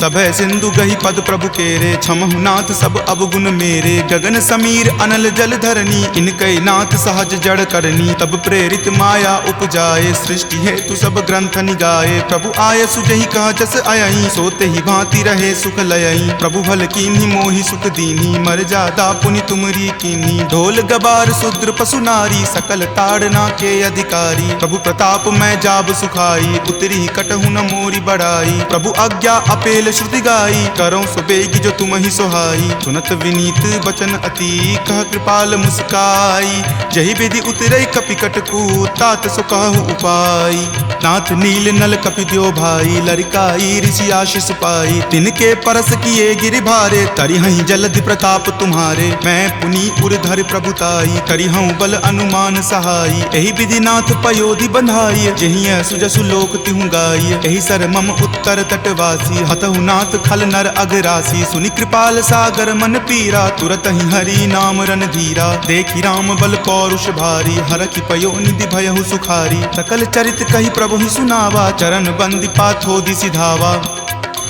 सभय सिंधु गहि पद प्रभु केरे क्षमहु नाथ सब अवगुण मेरे। गगन समीर अनल जल धरनी इनकै नाथ सहज जड़ करनी। तब प्रेरित माया उपजाए सृष्टि हेतु सब ग्रंथ निगाए। प्रभु आय सुजहि कह जस अयहि सोते ही भांति रहे सुख लयहि। प्रभु भल कीन्ही मोहि सुख दीन्ही मर जादा पुनि तुमरी कीन्ही। ढोल गबार शूद्र पशु नारी सकल ताड़ना के अधिकारी। प्रभु प्रताप मैं जाब सुखाई उतरी कटहु न मोरी बढ़ाई। प्रभु आज्ञा अपेल श्रुति गाई करो सुबेगी जो तुम ही सोहाई। सुनत विनीत बचन अति कह कृपाल मुस्काई। जहि विधि उतरई कपि कटकू तात सो कहु उपाय। नाथ नील नल कपि द्यो भाई लरिकाई ऋषि आशीष पाई। तिनके परस किए गिरि भारे तरिहहि जलधि प्रताप तुम्हारे। मैं पुनि उर्धर प्रभुताई करिहऊँ बल अनुमान सहाई। एहि विधि नाथ पयोधि बंधाई जहिं सुजसु लोक तिहु गाई। एहि सर मम उत्तर तटवासी हतहु नाथ खल नर अघरासी। सुनि कृपाल सागर मन पीरा तुरत ही हरि नाम रन धीरा। देखि राम बल पौरुष भारी हरखि पयो निधि भयहु सुखारी। सकल चरित कहि प्रभु ही सुनावा चरण बंदी पाथोधि सिधावा।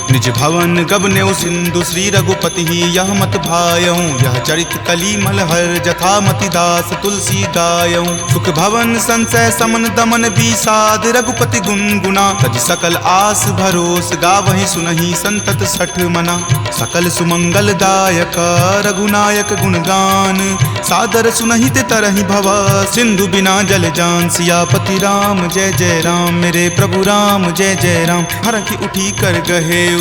निज भवन गबनेउ सिंधु श्री रघुपति ही यह मत भायऊँ। यह चरित कली मलहर जथा मति दास तुलसी गायऊँ। सुख भवन संशय समन दमन विषाद रघुपति गुनगुना। तज सकल आस भरोस गावहि सुनहि संतत सठ मना। सकल सुमंगल दायक रघुनायक गुणगान सादर सुनहित तरहि भवा। सिंधु बिना जल जान सियापति राम जय जय राम। मेरे प्रभु राम जय जय राम। हरखि उठी कर गहेऊ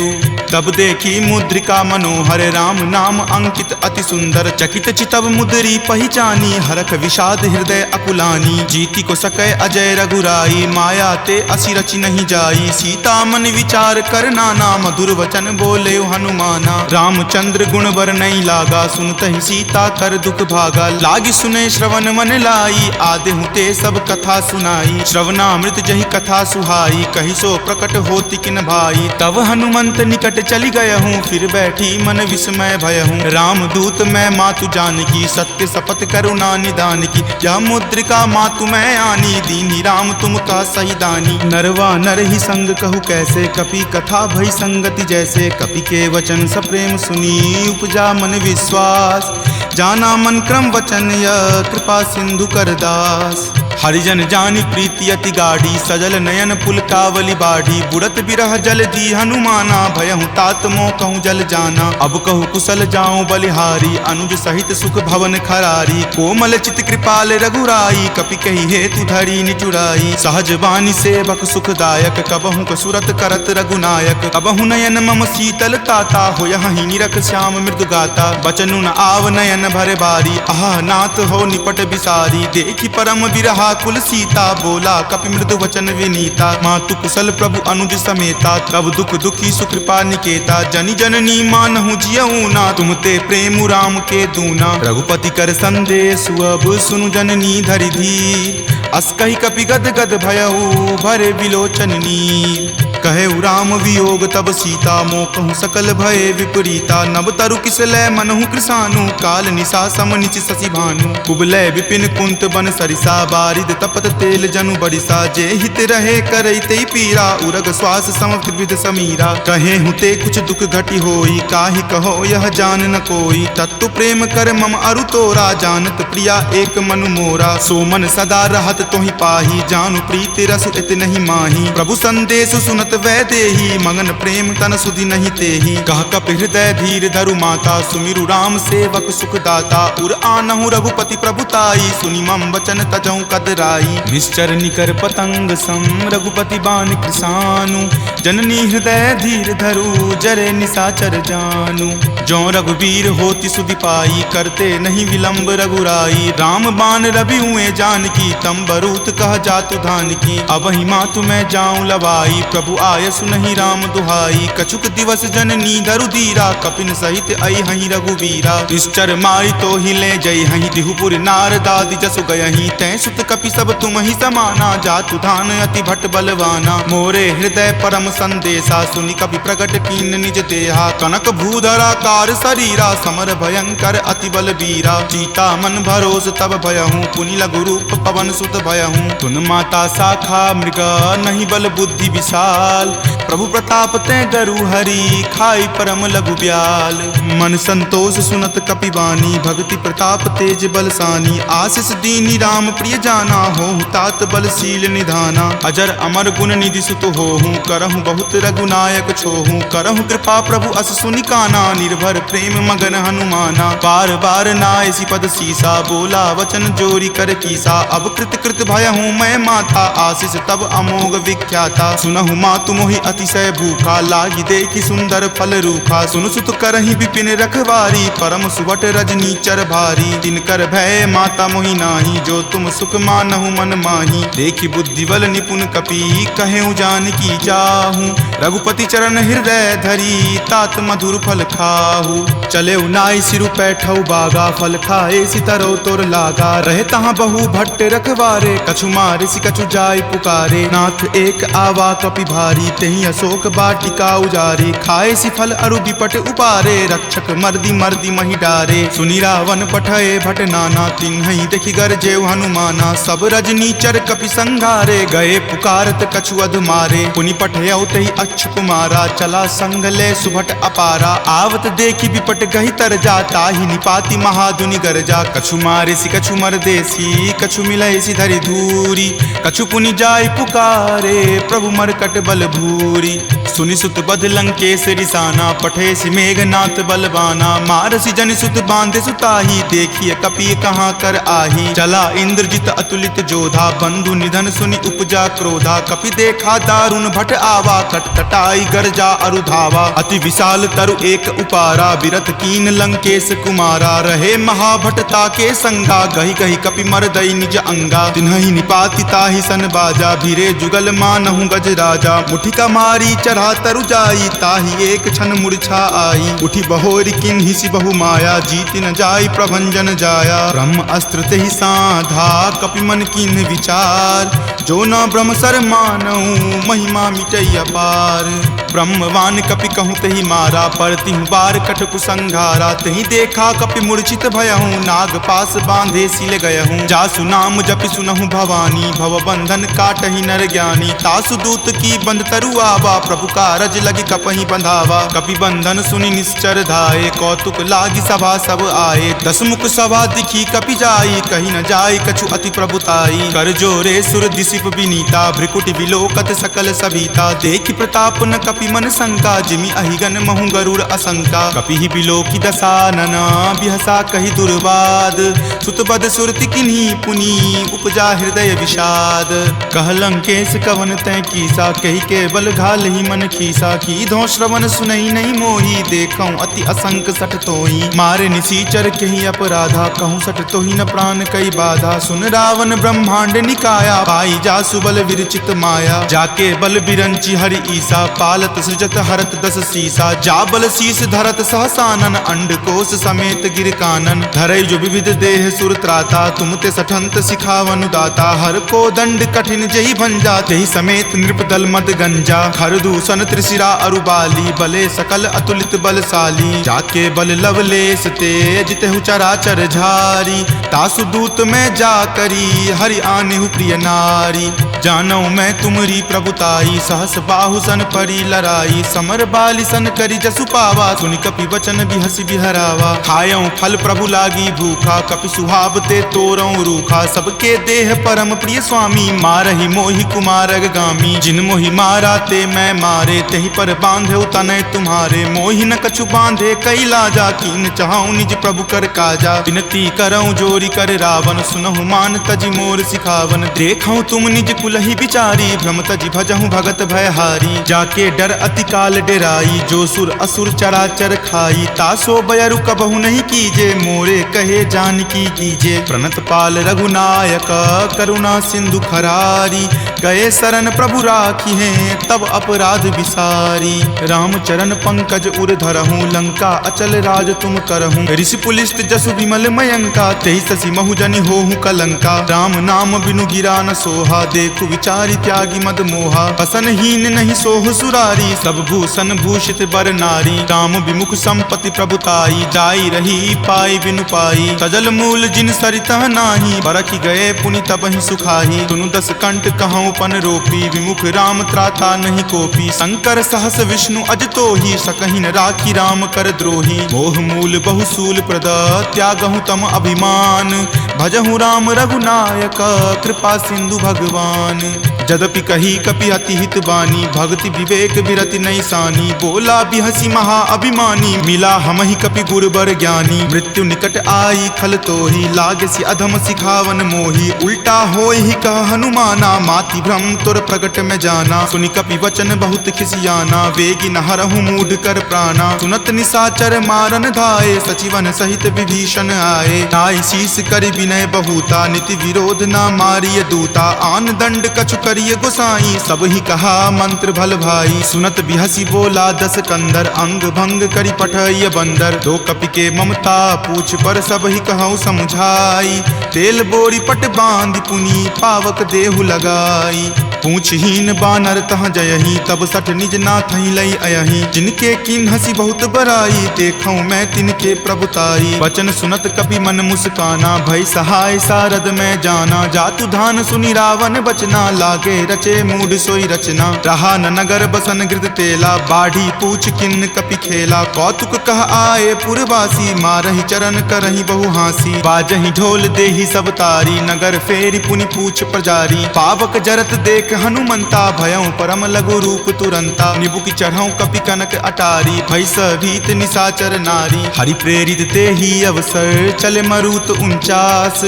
तब देखी मुद्रिका मनोहर। राम नाम अंकित अति सुंदर चकित चितव मुद्री पहचानी। हरख विषाद हृदय अकुलानी जीति को सकै अजय रघुराई। माया ते असि रचि नहीं जाई सीता मन विचार कर नाना। मधुर वचन बोले हनुमाना रामचंद्र गुण बर नहीं लागा। सुनत ही सीता कर दुख भागा। भागा। लागी सुने श्रवण मन लाई, आदे हूँ ते सब कथा सुनाई। श्रवणामृत जही कथा सुहाई, कही सो प्रकट होती किन भाई। तब हनुमंत निकट चली गय हूँ, फिर बैठी मन विस्मय भय हूँ। राम दूत मैं मातु जानकी, सत्य शपथ करुणा निदान की। यह मुद्रिका मातु मैं आनी, दीनी राम तुम का सही दानी। नरवा नर ही संग कहु कैसे, कपि कथा भई संगति जैसे। कपि के वचन सप्रेम सुनी, उपजा मन विश्वास। जाना मन क्रम वचन यह, कृपा सिंधु कर दास। हरिजन जानी प्रीति अति गाढ़ी, सजल नयन पुल कावली बाढ़ी। बुड़त बिरह जल दी हनुमाना, भयहु तात मोह कहूँ जल जाना। अब कहूँ कुशल जाऊँ बलिहारी, अनुज सहित सुख भवन खरारी। कोमल चित कृपाल रघुराई, कपि कही हेतु धरी निचुराई। सहज बानी सेवक सुखदायक, कबहु कसुरत करत रघुनायक। कबहु नयन मम शीतल ताता, हो यही निरख श्याम मृदु गाता। बचनु न आव नयन भरे बारी, आह नाथ हो निपट बिसारी। देखी परम बिरहा कुल सीता, बोला कपि मृदु वचन विनीता। मातु कुशल प्रभु अनुज समेता, तब दुख दुखी सुकृपा निकेता। जनि जननी मानहु जियऊ ना, तुम ते प्रेम राम के दूना। रघुपति कर संदेश अब सुनु जननी धरि धीर। अस कहि कपि गद गद भयऊ, भरे विलोचन नीर। कहे राम वियोग तब सीता, मोह कहूँ सकल भय विपरीता। नब तरु किसलय मनहु कृसानु, काल निशा सम निच शशि भानु। कुबलय विपिन कुंत बन सरिसा, बारिद तपत तेल जनु बरिसा। जे हित रहे करैते पीरा, उरग श्वास सम त्रिविध समीरा। कहे हुते कुछ दुख घटी होई, काहि कहो यह जान न कोई। तत्तु प्रेम कर मम अरु तोरा, जानत प्रिया एक मनु मोरा। सो मन सदा रहत तोहि पाही, जानु प्रीति रसु इत नहीं माही। प्रभु संदेश सुनत वै देही, मगन प्रेम तन सुधि नहीं तेही। कह कपि हृदय धीर धरु माता, सुमिरु राम सेवक सुख दाता। उर आनहु रघुपति प्रभुताई, सुनि मम वचन तजहु कदराई। निश्चर निकर पतंग सम, रघुपति बाण कृसानु। जननी हृदय धीर धरु, जरे निशाचर जानु। जो रघुवीर होति सुधि पाई, करते नहीं विलंब रघुराई। राम बाण रवि हुए जानकी, तम बरूत कह जातु धान की। अब ही मातु मैं जाऊं लवाई, प्रभु आय सुनहि राम दुहाई। कछुक दिवस जननी धरु धीरा, कपिन सहित आई हहीं रघुवीरा। निश्चर मारी तो ही ले जई हहीं, दिहुपुर नार दादि जसु गयहीं। तै सुत कपि सब तुम ही समाना, जातु धान अति भट बलवाना। मोरे हृदय परम संदेशा, सुनि कपि प्रगट कीन निज देहा। कनक भूधरा कार शरीरा, समर भयंकर अति बलबीरा। चीता मन भरोस तब भयहूँ, पुनि लघु रूप पवन सुत भयहूँ। तुन माता शाखा मृग, नहीं बल बुद्धि विशाल। प्रभु प्रताप तै गरु हरि, खाई परम लघु ब्याल। मन संतोष सुनत कपि बानी, भक्ति प्रताप तेज बलसानी। आशीष दीनी राम प्रिय जाना, होहु तात बलशील निधाना। अजर अमर गुण निधि सुत होहूँ, करहूँ बहुत रघुनायक छोहूँ। करहूँ कृपा प्रभु अस सुनि काना, निर्भर प्रेम मगन हनुमाना। बार बार नायसी पद सीसा, बोला वचन जोरी कर कीसा। अब कृत कृत भयहूँ मैं माथा, आशीष तब अमोघ विख्याता। सुनहु मातु मोहि अतिशय भूखा, लागी देखी सुंदर फल रूखा। सुनु सुत करहि विपिन रखवारी, परम सुवट रजनी चर भारी। तिनकर भय माता मोहि नाही, जो तुम सुख मानहु मन माही। देखी बुद्धि बल निपुण कपि, कहेउ जानकी जाहू। रघुपति चरण हृदय धरी, तात मधुर फल खाहू। चले नाई सिरु पैठौ बागा, फल खाए सितरो तोर लागा। रहे तहाँ बहु भट्ट रखवारे, कछु मारे सि कछु जाय पुकारे। नाथ एक आवा कपि भारी, तेहि अशोक वाटिका उजारे। खाए सि फल अरु विपट उपारे, रक्षक मर्दी मर्दी महि डारे। सुनि रावण पठय भट नाना, तिन्हि देखि गरजेउ हनुमाना। सब रजनी चर कपि संघारे, गए पुकारत कछु अध मारे। पुनि पठयउ तहि अक्ष कुमारा, चला संग ले सुभट अपारा। आवत देखि विपट गहि तर जा, ताहि निपाति महाधुनि गरजा। कछु मारे सि कछु मरदेसी, कछु मिलय सि धरि धूरी। कछु पुनि जाय पुकारे, प्रभु मरकट बल भूरी। सुनि सुत बध लंकेश रिसाना, पठे सि मेघनाथ बलवाना। मारसि जनि सुत बांधे सुताही, देखिए कपि कहाँ कर आही। चला इंद्रजित अतुलित जोधा, बंधु निधन सुनि उपजा क्रोधा। कपि देखा दारुण भट आवा, धावा, कटकटाई गरजा अरुधावा। अति विशाल तरु एक उपारा, विरत कीन लंकेश कुमारा। रहे महाभटता के संगा, गही गही कपि मरदई निज अंगा। तिन्हि निपाति ताहि सन बाजा, भीरे जुगल मानहु गज राजा। मुठिका मारी चढ़ा तरु जाई, ताहि एक क्षण मूर्छा आई। उठी बहोरी किन्हि सि बहु माया, जीति न जाई प्रभंजन जाया। ब्रह्म अस्त्र तेहि साधा, कपि मन कीन्ह विचार। जो न ब्रह्म सर मानऊ, महिमा मिटई अपार। ब्रह्मवान कपि कहूँ तेहि मारा, परतिहु बार कटकु संघारा। तेहि देखा कपि मूर्छित भयहूँ, नाग पास बांधे सिल गयहूँ। जासु नाम जपि सुनहु भवानी, भव बंधन काटहि नर ज्ञानी। तासु दूत की बंध तरु आवा, प्रभु कारज लगी कपहि बंधावा। कपि बंधन सुनि निश्चर धाये, कौतुक लागी सभा सब आए। दस मुख सभा दिखी कपि जाई, कही न जाय कछु अति प्रभुताई। कर जोरे सुर दिसिप विनीता, भ्रिकुटि विलोकत सकल सभीता। देखि प्रताप न कपि मन शंका, जिमि अहिगन महु गरुड़ असंका। कपि ही बिलोकी दसानना, बिहसा कहि दुर्वाद। सुतबद सुरति किन्ही पुनी, उपजा हृदय विषाद। कह लंकेश कवन तै कीसा, कहि के बल घाल ही मन खीसा। की धो श्रवण सुनई नहीं मोही, देखऊं अति असंक सठ तोही। मारे निसीचर कहि अपराधा, कहूँ सठ तोही न प्राण कई बाधा। सुन रावण ब्रह्मांड निकाया, पाई जासु बल विरचित माया। जाके बल बिरंची हरि ईसा, पालत सृजत हरत दस सीसा। जा बल शीस धरत सहसानन, अंड कोश समेत गिर कानन। धरई जो विविध देह सुर त्राता, तुम ते सठंत सिखावनु दाता। हर को दंड कठिन जही भंजा, तेहि समेत नृप दल मद गंजा। खर दूषण त्रिशिरा अरुबाली, बले सकल अतुलित बलशाली। जाके बल लवलेश तेज, तेहु चराचर झारी। तासु दूत में जा करी, हरि आनेहु प्रिय नारी। जानौ मैं तुमरी प्रभुताई, सहस बाहु सन परी लराई। समर बाली सन करी जसु पावा, सुनि कपि वचन बिहसि बिहरावा। खायऊं फल प्रभु लागी भूखा, कपि सुहाव ते तोरऊं रूखा। सबके देह परम प्रिय स्वामी, मारहि मोहि कुमारग गामी। जिन मोहि मारा ते मैं मारे, तेहि पर बांधे तनय तुम्हारे। मोहि न कछु बांधे कई लाजा, कीन चाहूं निज प्रभु कर काजा। विनती करऊं जोरी कर रावण, सुनहु मान तजि मोर सिखावन। देखऊं तुम निज कुलहि बिचारी, भ्रम तजि भजहूं भगत भयहारी। जाके डर अति काल डेराई, जो सुर असुर चराचर खाई। तासो बयरु कबहु नहीं कीजे, मोरे कहे जानकी कीजे। प्रणत पाल रघुनायक, करुणा सिंधु खरारी। गए शरण प्रभु राखी हैं, तब अपराध विसारी। राम चरण पंकज उर धरहूं, लंका अचल राज तुम करहूं। ऋषि पुलिस्त जसु विमल मयंका, तेहि ससि महु जनि होहु कलंका। राम नाम बिनु गिरा न सोहा, देखु विचारी त्यागी मद मोहा। पसनहीन नहीं सोह सुरारी, सब भूषण भूषित बर नारी। राम विमुख संपत्ति प्रभुताई, जाई रही पाई बिनु पाई। तजल मूल जिन सरितह नाही, बरखि गए पुनि तबहि सुखाही। सुनु दस कंठ कहूँ पन रोपी, विमुख राम त्राता नहीं कोपी। शंकर सहस विष्णु अज तोही, सकहि न राखी राम कर द्रोही। मोह मूल बहुसूल प्रद, त्यागहु तम अभिमान। भजहु राम रघुनायक, कृपा सिंधु भगवान। जदपि कही कपि अति हित बानी, भक्ति विवेक विरति नहीं सानी। बोला बिहसी महा अभिमानी, मिला हमहि कपि गुरबर ज्ञानी। मृत्यु निकट आई खल तोही, लागसी अधम सिखावन मोही। उल्टा होय ही कह हनुमाना, माति भ्रम तुर प्रगट में जाना। सुनि कपि वचन बहुत खिसियाना, वेगी न हरहु मूढ़ कर प्राणा। सुनत निसाचर मारन धाये, सचिवन सहित विभीषण आए। नाई शीस करि विनय बहुता, नीति विरोध न मारिय दूता। आन दंड कछु करिय गोसाई, सब ही कहा मंत्र भल भाई। सुनत बिहसी बोला दस कंदर, अंग भंग करि पठय बंदर। दो कपि के ममता पूछ पर, सब ही कहूँ समझाई। तेल बोरी पट बांध पुनी, पावक देहु लगाई। पूछहीन बानर तह जयही, तब सठ निज नाथ लई अयही। जिनके किन हसी बहुत बराई, देखूं मैं तिनके प्रभुताई। वचन सुनत कपि मन मुस्काना, भय सहाय सारद में जाना। जातु धान सुनि रावण बचना, लागे रचे मूढ़ सोई रचना। रहा न नगर बसन गृद तेला, बाढ़ी पूछ किन्न कपि खेला। कौतुक कह आए पुरवासी, मारहि चरण करहि बहु हासी। बाजहि ढोल देहि सब तारी, नगर फेरी पुनि पूछ प्रजारी। पावक जरत देख हनुमंता, भयं परम लघु रूप तुरंता। निबुक चढ़ऊ कपि कनक अटारी, भय भीत निसाचर नारी। हरि प्रेरित ते ही अवसर, चले मरुत 49।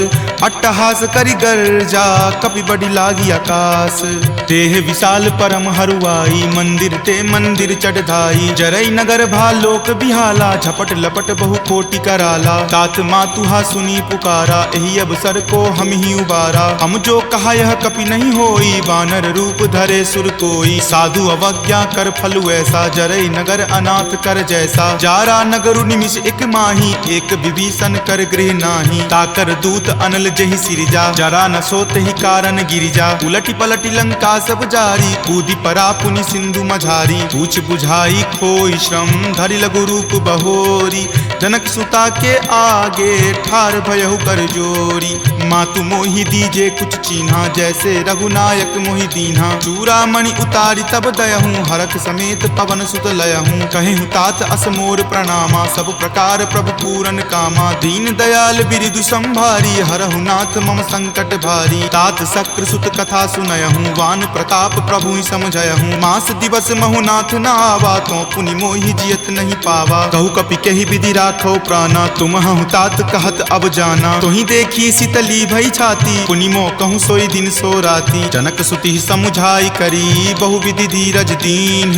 अट्टहास करि गर्जा कपि बड़ी लागी आकाश। देह विशाल परम हरुआई मंदिर ते मंदिर चढ़ाई। जरई नगर भालोक बिहाला झपट लपट बहु कोटि कराला। तात मातुहा सुनी पुकारा एही अवसर को हम ही उबारा। हम जो कहा यह कपि नहीं होई वानर रूप धरे सुर कोई। साधु अवज्ञा कर फल ऐसा जरई नगर अनाथ कर जैसा। जारा नगरु निमिष एक माही एक विभीषण कर गृह नाही। ताकर दूत अनल जहि सिरजा जरा न सोते ही कारण गिरिजा। उलटी पलटी लंका सब जारी कूदी परा पुनि सिंधु मझारी। पूछ बुझाई खोई श्रम धरि लघु रूप बहोरी। जनक सुता के आगे ठार भयहु कर जोरी। मातु मोहि दीजे कुछ चीन्हा जैसे रघुनायक मोहि दीन्हा। चूड़ामणि उतारी तब दयहूँ हरख समेत पवन सुत लयहूँ। कहेहु तात असमोर प्रणामा सब प्रकार प्रभु पूरन कामा। दीन दयाल बिरिदु संभारी हरहु नाथ मम संकट भारी। तात शक्र सुत कथा सुनयहूँ वान प्रताप प्रभु समझयहूँ। मास दिवस महु नाथ न आवा तो पुनि मोहि जियत नहीं पावा। कहु कपि केहि विधि राखो प्राणा तुम हूँ तात कहत अब जाना। तुहि देखी शीतली भई छाती पुनि मो कहूँ सोई दिन सो राती। जनक सुति समुझाई करी बहु विधि धीरज दीन।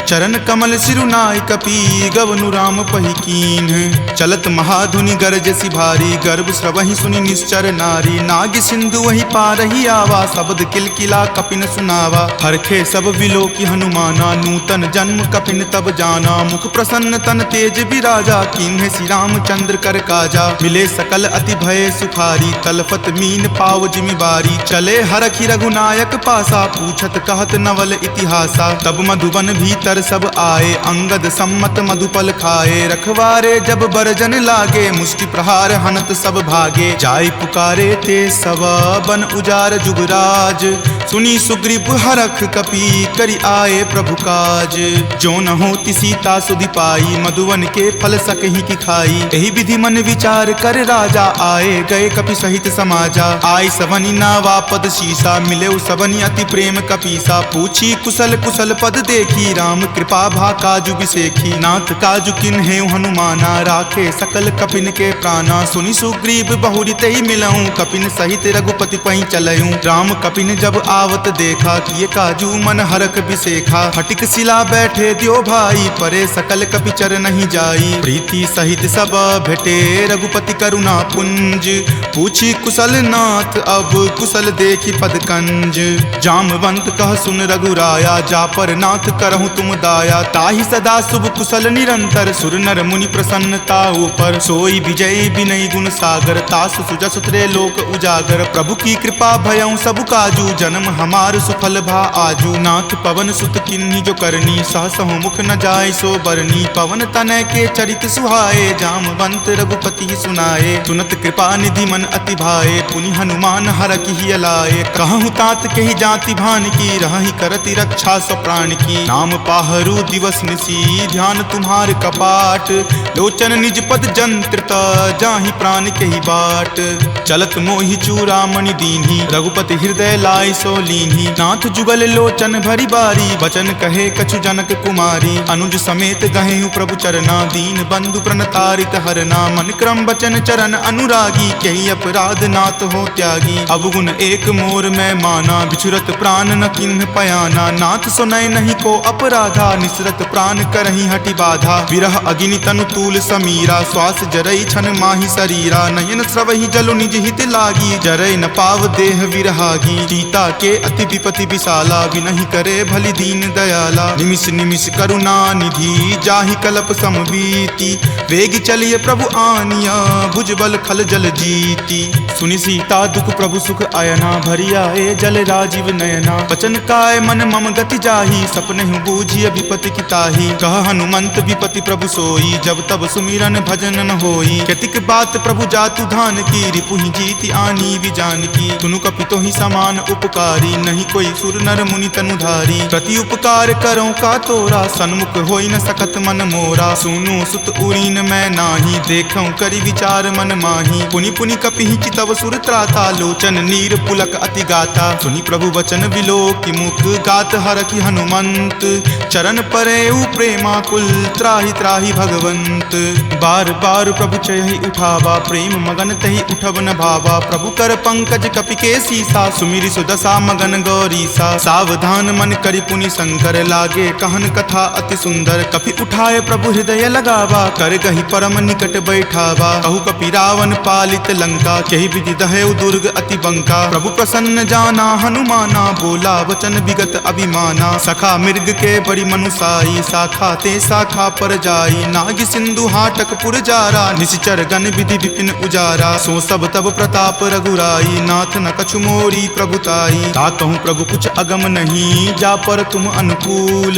चरण कमल सिरुनाई कपि गवनु राम पहि कीन। चलत महाधुनि गरजसि भारी गर्भ स्रवहि सुनि निश्चर नारी। नाग सिंधु वही पारही आवा शब्द किलकिला कपिन सुनावा। हरखे सब विलोकी हनुमाना नूतन जन्म कपिन तब जाना। मुख प्रसन्न तन तेज विराजा कीन्हे श्री रामचंद्र कर काजा। मिले सकल अति भय सुखारी तलफत मीन पाव जिमिबारी। चले हरखि रघुनायक पासा पूछत कहत नवल इतिहासा। तब मधुबन भीतर सब आए अंगद सम्मत मधुपल खाए। रखवारे जब बरजन लागे मुष्टि प्रहार हनत सब भागे। जाय पुकारे ते सब बन उजार जुगराज। सुनी सुग्रीव हरख कपि करि आए प्रभु काज। जो न होति सीता सुधि पाई मधुवन के फल सकहि की खाई। एहि विधि मन विचार कर राजा आए गए कपि सहित समाजा। आय सवनि नावा पद शीसा मिले सवनि अति प्रेम कपीसा। पूछी कुशल कुशल पद देखी राम कृपा भा काजु बिसेखी। नाथ काजु किन्हे हनुमाना राखे सकल कपिन के प्राणा। सुनि सुग्रीव बहुरी तेहि मिलऊं कपिन सहित रघुपति पहि चलऊं। राम कपिन जब आवत देखा किए काजू मन हरख बिसेखा। फटिक सिला बैठे द्यो भाई परे सकल कपि चर नहीं जाई। प्रीति सहित सब भेटे रघुपति करुणा पुंज। पूछी कुशल नाथ अब कुशल देखी पद कंज। जामवंत कह सुन रघुराया जा पर नाथ करहु तुम दाया। ताहि सदा शुभ कुशल निरंतर सुर नर मुनि प्रसन्नता ऊपर। सोई विजय विनय गुण सागर तासु सुजस त्रय लोक उजागर। प्रभु की कृपा भयउ सब काजू जन्म हमार सुफल भा आजू। नाथ पवन सुत किन्ही जो करनी सहसहु मुख न जाय सो बरनी। पवन तनय के चरित सुहाए जामवंत रघुपति सुनाए। सुनत कृपा निधि मन अति भाए पुनि हनुमान हरखि ही अलाए। कहूँ तात कही जाति भान की रहि करति रक्षा सो प्राण की। नाम पाहरू दिवस निसी ध्यान तुम्हार कपाट। लोचन निज पद जंत्रित जाहि प्राण कही बाट। चलत मोहि चूड़ामणि दीन्ही रघुपति हृदय लाय सो लीन्ही। नाथ जुगल लोचन भरी बारी वचन कहे कछु जनक कुमारी। अनुज समेत गहेहु प्रभु चरना दीन बंधु प्रणतारित हरना। मन क्रम वचन चरण अनुरागी कही अपराध नाथ हो त्यागी। अवगुण एक मोर में माना बिछुरत प्राण न किन्ह पयाना। नाथ सुनय नहीं को अपराधा निसरत प्राण करही हटि बाधा। विरह अगिनि तनु तूल समीरा श्वास जरई छन माही शरीरा। नयन स्रवहि जलु निज हित लागी जरई न पाव देह विरहागी। सीता के अति विपति विशाला विनहि करे भली दीन दयाला। निमिष निमिष करुणा निधि जाहि कलप समबीति। वेग चलिए प्रभु आनिया भुजबल खल जल जीती। सुनि सीता दुख प्रभु सुख अयना भरी आए जल राजीव नयना। वचन काय मन मम गति जाही सपने बूझिय विपति की ताही। कह हनुमंत विपति प्रभु सोई जब तब सुमिरन भजन न होई। कतिक बात प्रभु जातु धान की रिपुहि जीति आनी विजान की। तुनु कपितो ही समान उपकार भारी, नहीं कोई सुर नर मुनि तनुधारी। प्रति उपकार करो का तोरा, सन्मुख होई न सकत मन मोरा। सुनु सुत उरीन मैं नाही, देखऊं करि विचार मन माही। पुनि पुनि कपिहि चितव सुर त्राता, लोचन नीर पुलक अति गाता। सुनि प्रभु वचन विलोकि मुख, गात हरखि हनुमंत। चरण परेउ प्रेमाकुल, त्राहि त्राहि भगवंत। बार बार प्रभु चयहि उठावा, प्रेम मगन तहि उठब न भावा। प्रभु कर पंकज कपि के सीसा, सुमिरि सुदशा मगन गौरीसा। सावधान मन करि पुनि शंकर, लागे कहन कथा अति सुंदर। कपि उठाए प्रभु हृदय लगावा, कर गहि परम निकट बैठावा। कहु कपि रावण पालित लंका, केहि विधि दहेउ दुर्ग अति बंका। प्रभु प्रसन्न जाना हनुमाना, बोला वचन विगत अभिमाना। सखा मृग के बड़ी मनुसाई, शाखा ते शाखा पर जाई। नाग सिंधु हाटक पुर जारा, निश्चर गण विधि विपिन उजारा। सो सब तब प्रताप रघुराई, नाथ न कछु मोरी प्रभुताई। ताकहु प्रभु कुछ अगम नहीं, जा पर तुम अनुकूल।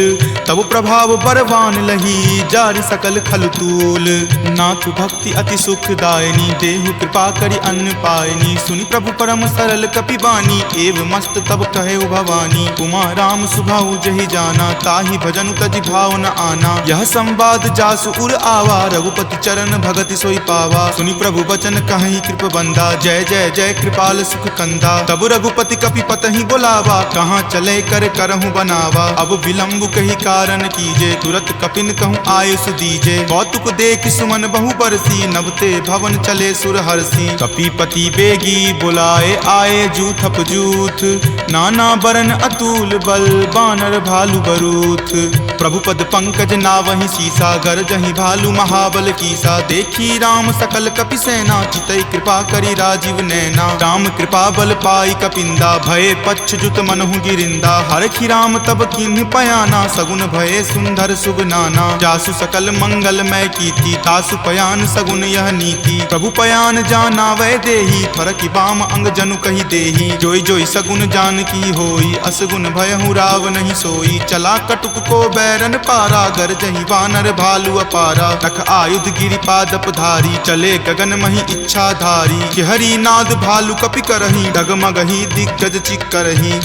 तब प्रभाव बरवान लही, जारि सकल खल तूल। नाथ भक्ति अति सुखदायनी, देहु कृपा करि अन्न पायनी। सुनि प्रभु परम सरल कपि बानी, एव मस्त तब कहेउ भवानी। उमा राम सुभाउ जहि जाना, ताहि भजनु तजि भाव न आना। यह संवाद जासु उर आवा, रघुपति चरण भगति सोई पावा। सुनि प्रभु वचन कहहि कृप बंदा, जय जय जय कृपाल सुख कंदा। तब रघुपति कपि पतहि बोलावा, कहाँ चले कर करहु बनावा। अब विलंब कही कारण कीजे, तुरत कपिन कहूँ आयुष दीजे। कौतुक देख सुमन बहु बरसी, नभते भवन चले सुर हरसी। कपिपति बेगी बुलाए, आए जूथप जूथ। नाना बरन अतुल बल, बानर भालु बरूथ। प्रभु पद पंकज नावहि सीसा, गरजहि भालु महाबल कीसा। देखी राम सकल कपि सेना, चितई कृपा करि राजीव नैना। राम कृपा बल पाई कपिंदा, भये पच्छ जुत मनहु गिरिंदा। हरखि राम तब किन्हि पयाना, सगुन भये सुंदर सुगनाना। जासु सकल मंगल मय कीर्ति, तासु पयान सगुन यह नीति। प्रभु पयान जाना वै देही, फरकि बाम अंग जनु कहि देही। जोई जोई सगुन जान की होई, असगुन भयहु राव नहीं सोई। चला कटुक को बैरन पारा, गरजहि वानर भालु अपारा। तख आयुध गिरि पादप धारी, चले गगन मही इच्छा धारी। हरि नाद भालु कपि करही, डगमगहि दिग्गज चिक्करही।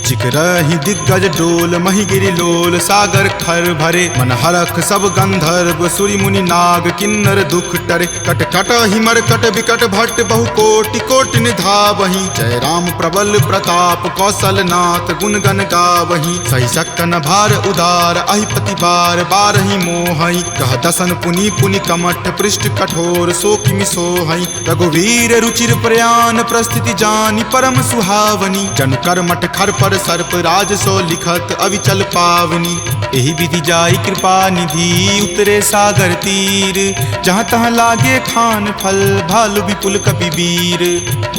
चिकरहि दिग्गज डोल, मही गिरि लोल। सागर खर भरे मन हरख, सब गंधर्व सुरि मुनि नाग। किन्नर दुख टरे, कट कट हिमर कट विकट भट्ट। बहु कोटि कोटि निधावहि, जय राम प्रबल प्रताप। कौशल नाथ गुण गण गावहि, सही सकन भार उदार। अहिपति बार बारहि मोहहि, कह दसन पुनि पुनि कमठ। पृष्ठ कठोर सो किमि सोहहि, रघुवीर रुचिर प्रयान। प्रस्थिति जानि परम सुहावनी, जनु कर्मठ खर पर सर्प। राज सो लिखत अविचल पावनी, एहि विधि जाई कृपा निधि। उतरे सागर तीर, जहाँ तहाँ लागे खान फल। भालु विपुल कपि वीर,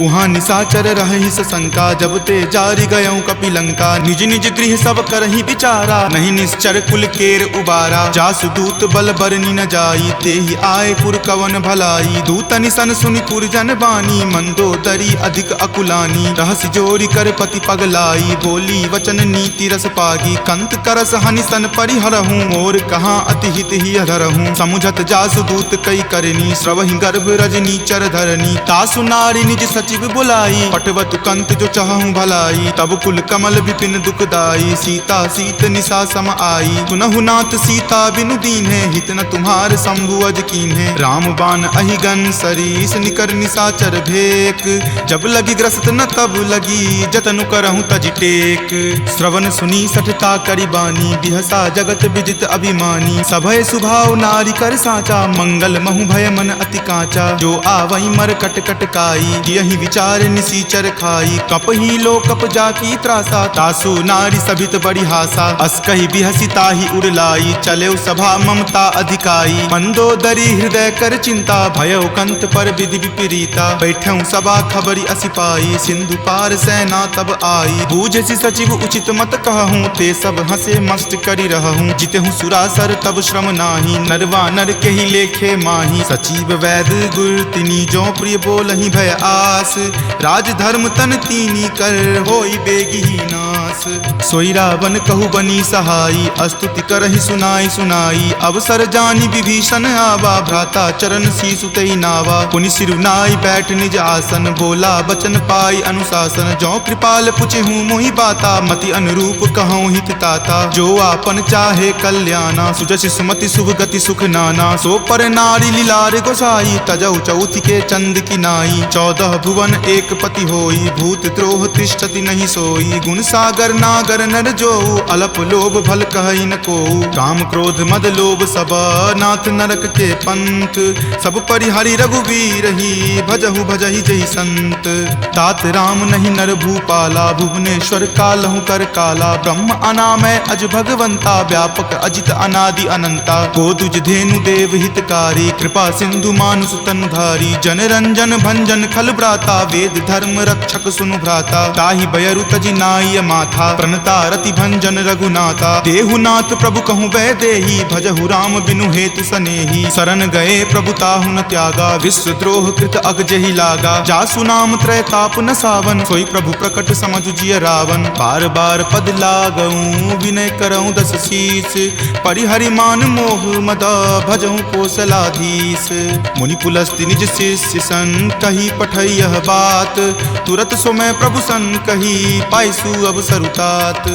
उहाँ निशाचर रहहि सशंका। जब ते जारि गयऊँ कपि लंका, निज निज गृह सब करहि विचारा। नहीं निश्चर कुल केर उबारा, जासु दूत बल बरनि न जाई। तेहि आए पुर कवन भलाई, दूतनि सन सुनि पुर जन बानी। मंदोदरी अधिक अकुलानी, रहसि जोरि कर पति पगलाई। बोली वचन नीति रस पागी, कंत करस हनि सन परिहरहूँ। मोर कहाँ अति हित ही धरहूँ, समुझत जासु दूत कई करनी। श्रवहि गर्भ रजनी चर धरनी, तासु नारी निज सचिव बुलाई। पटवतु कंत जो चाहूँ भलाई, तब कुल कमल विपिन दुखदाई। सीता सीत निशा सम आई, सुनहु नाथ सीता बिनु दीन्हे। हित न तुम्हार शंभु अज कीन्हे, राम बाण अहिगन सरीस। निकर निशाचर भेक, जब लगी ग्रस्त न तब लगी। जतनु करहूँ तज टेक, श्रवण सुनी सठता करि बानी। बिहसा जगत विदित अभिमानी, सभय सुभाव नारी कर साचा। मंगल महु भय मन अति काचा, जो आवई मर कट कट काई। यही विचार निसीचर खाई, कपहि लो कप जाकी त्रासा। तासु नारी सभित बड़ी हासा, अस्कहि बिहसी ताहि उड़लाई। चलेउ सभा ममता अधिकाई, मंदोदरी हृदय कर चिंता। भयउ कंत पर विधि विपरीता, बैठऊँ सभा खबरी असिपाई। सिंधु पार सेना तब आई, बूझसि सचिव उचित मत कहूँ। ते सब हंसे मस्त करि रहूँ, जितेहूँ सुरासर तब श्रम नाही। नरवा नर के ही लेखे माही, सचिव वैद गुर तिनी। जो प्रिय बोलहि भय आस, राज धर्म तन तीनी कर। होई बेगी ही नास। नास। सोई रावण कहु बनी सहाई, स्तुति करहि सुनाई सुनाई। अवसर जानी विभीषण आवा, भ्राता चरण शीसु तई नावा। पुनि सिरुनाई बैठ निज आसन, बोला बचन पाई अनुशासन। जो कृपाल पुछहु मोहि बाता, मति अनुरूप कहूँ हित ताता। जो आपन चाहे कल्याणा, सुजस सुमति शुभ गति सुख नाना। सो पर नारी लीलार गोसाई, तजौ चौथ के चंद की नाई। 14 भुवन एक पति होई, भूत द्रोह तिष्ठति नहीं सोई। गुण सागर नागर नर जो, अलप लोभ भल कहई न को। काम क्रोध मद लोभ सब, नाथ नरक के पंथ। सब परिहरि रघुवीर ही, भजहु भजहि जहि संत। तात राम नहीं नर भूपाला, भुवनेश्वर कालहु कर काला। ब्रह्म अनामय अज भगवंता, व्यापक अजित अनादि अनंता। गोदुज धेनु देव हितकारी, कृपा सिंधु मानुष तनुधारी। जन रंजन भंजन खल भ्राता, वेद धर्म रक्षक सुनु भ्राता। ताहि बयरु तजि नाई माथा, प्रणता रति भंजन रघुनाथा। देहुनाथ प्रभु कहूँ वै देही, भजहु राम बिनु हेतु सनेही। शरण गए प्रभु ताहु न त्यागा, विश्व द्रोह कृत अग जहि लागा। जासु नाम त्रय ताप न सावन, सोई प्रभु प्रकट समझु जिय रावण। बार बार पद लागऊं, विनय करऊं दस शीस। परिहरि मान मोह मद, भजहु कौशलाधीश। मुनि पुलस्ति निज शिष्य सन, कही पठई यह बात। तुरत सो मैं प्रभु सन कही, पाइसु अवसर तात।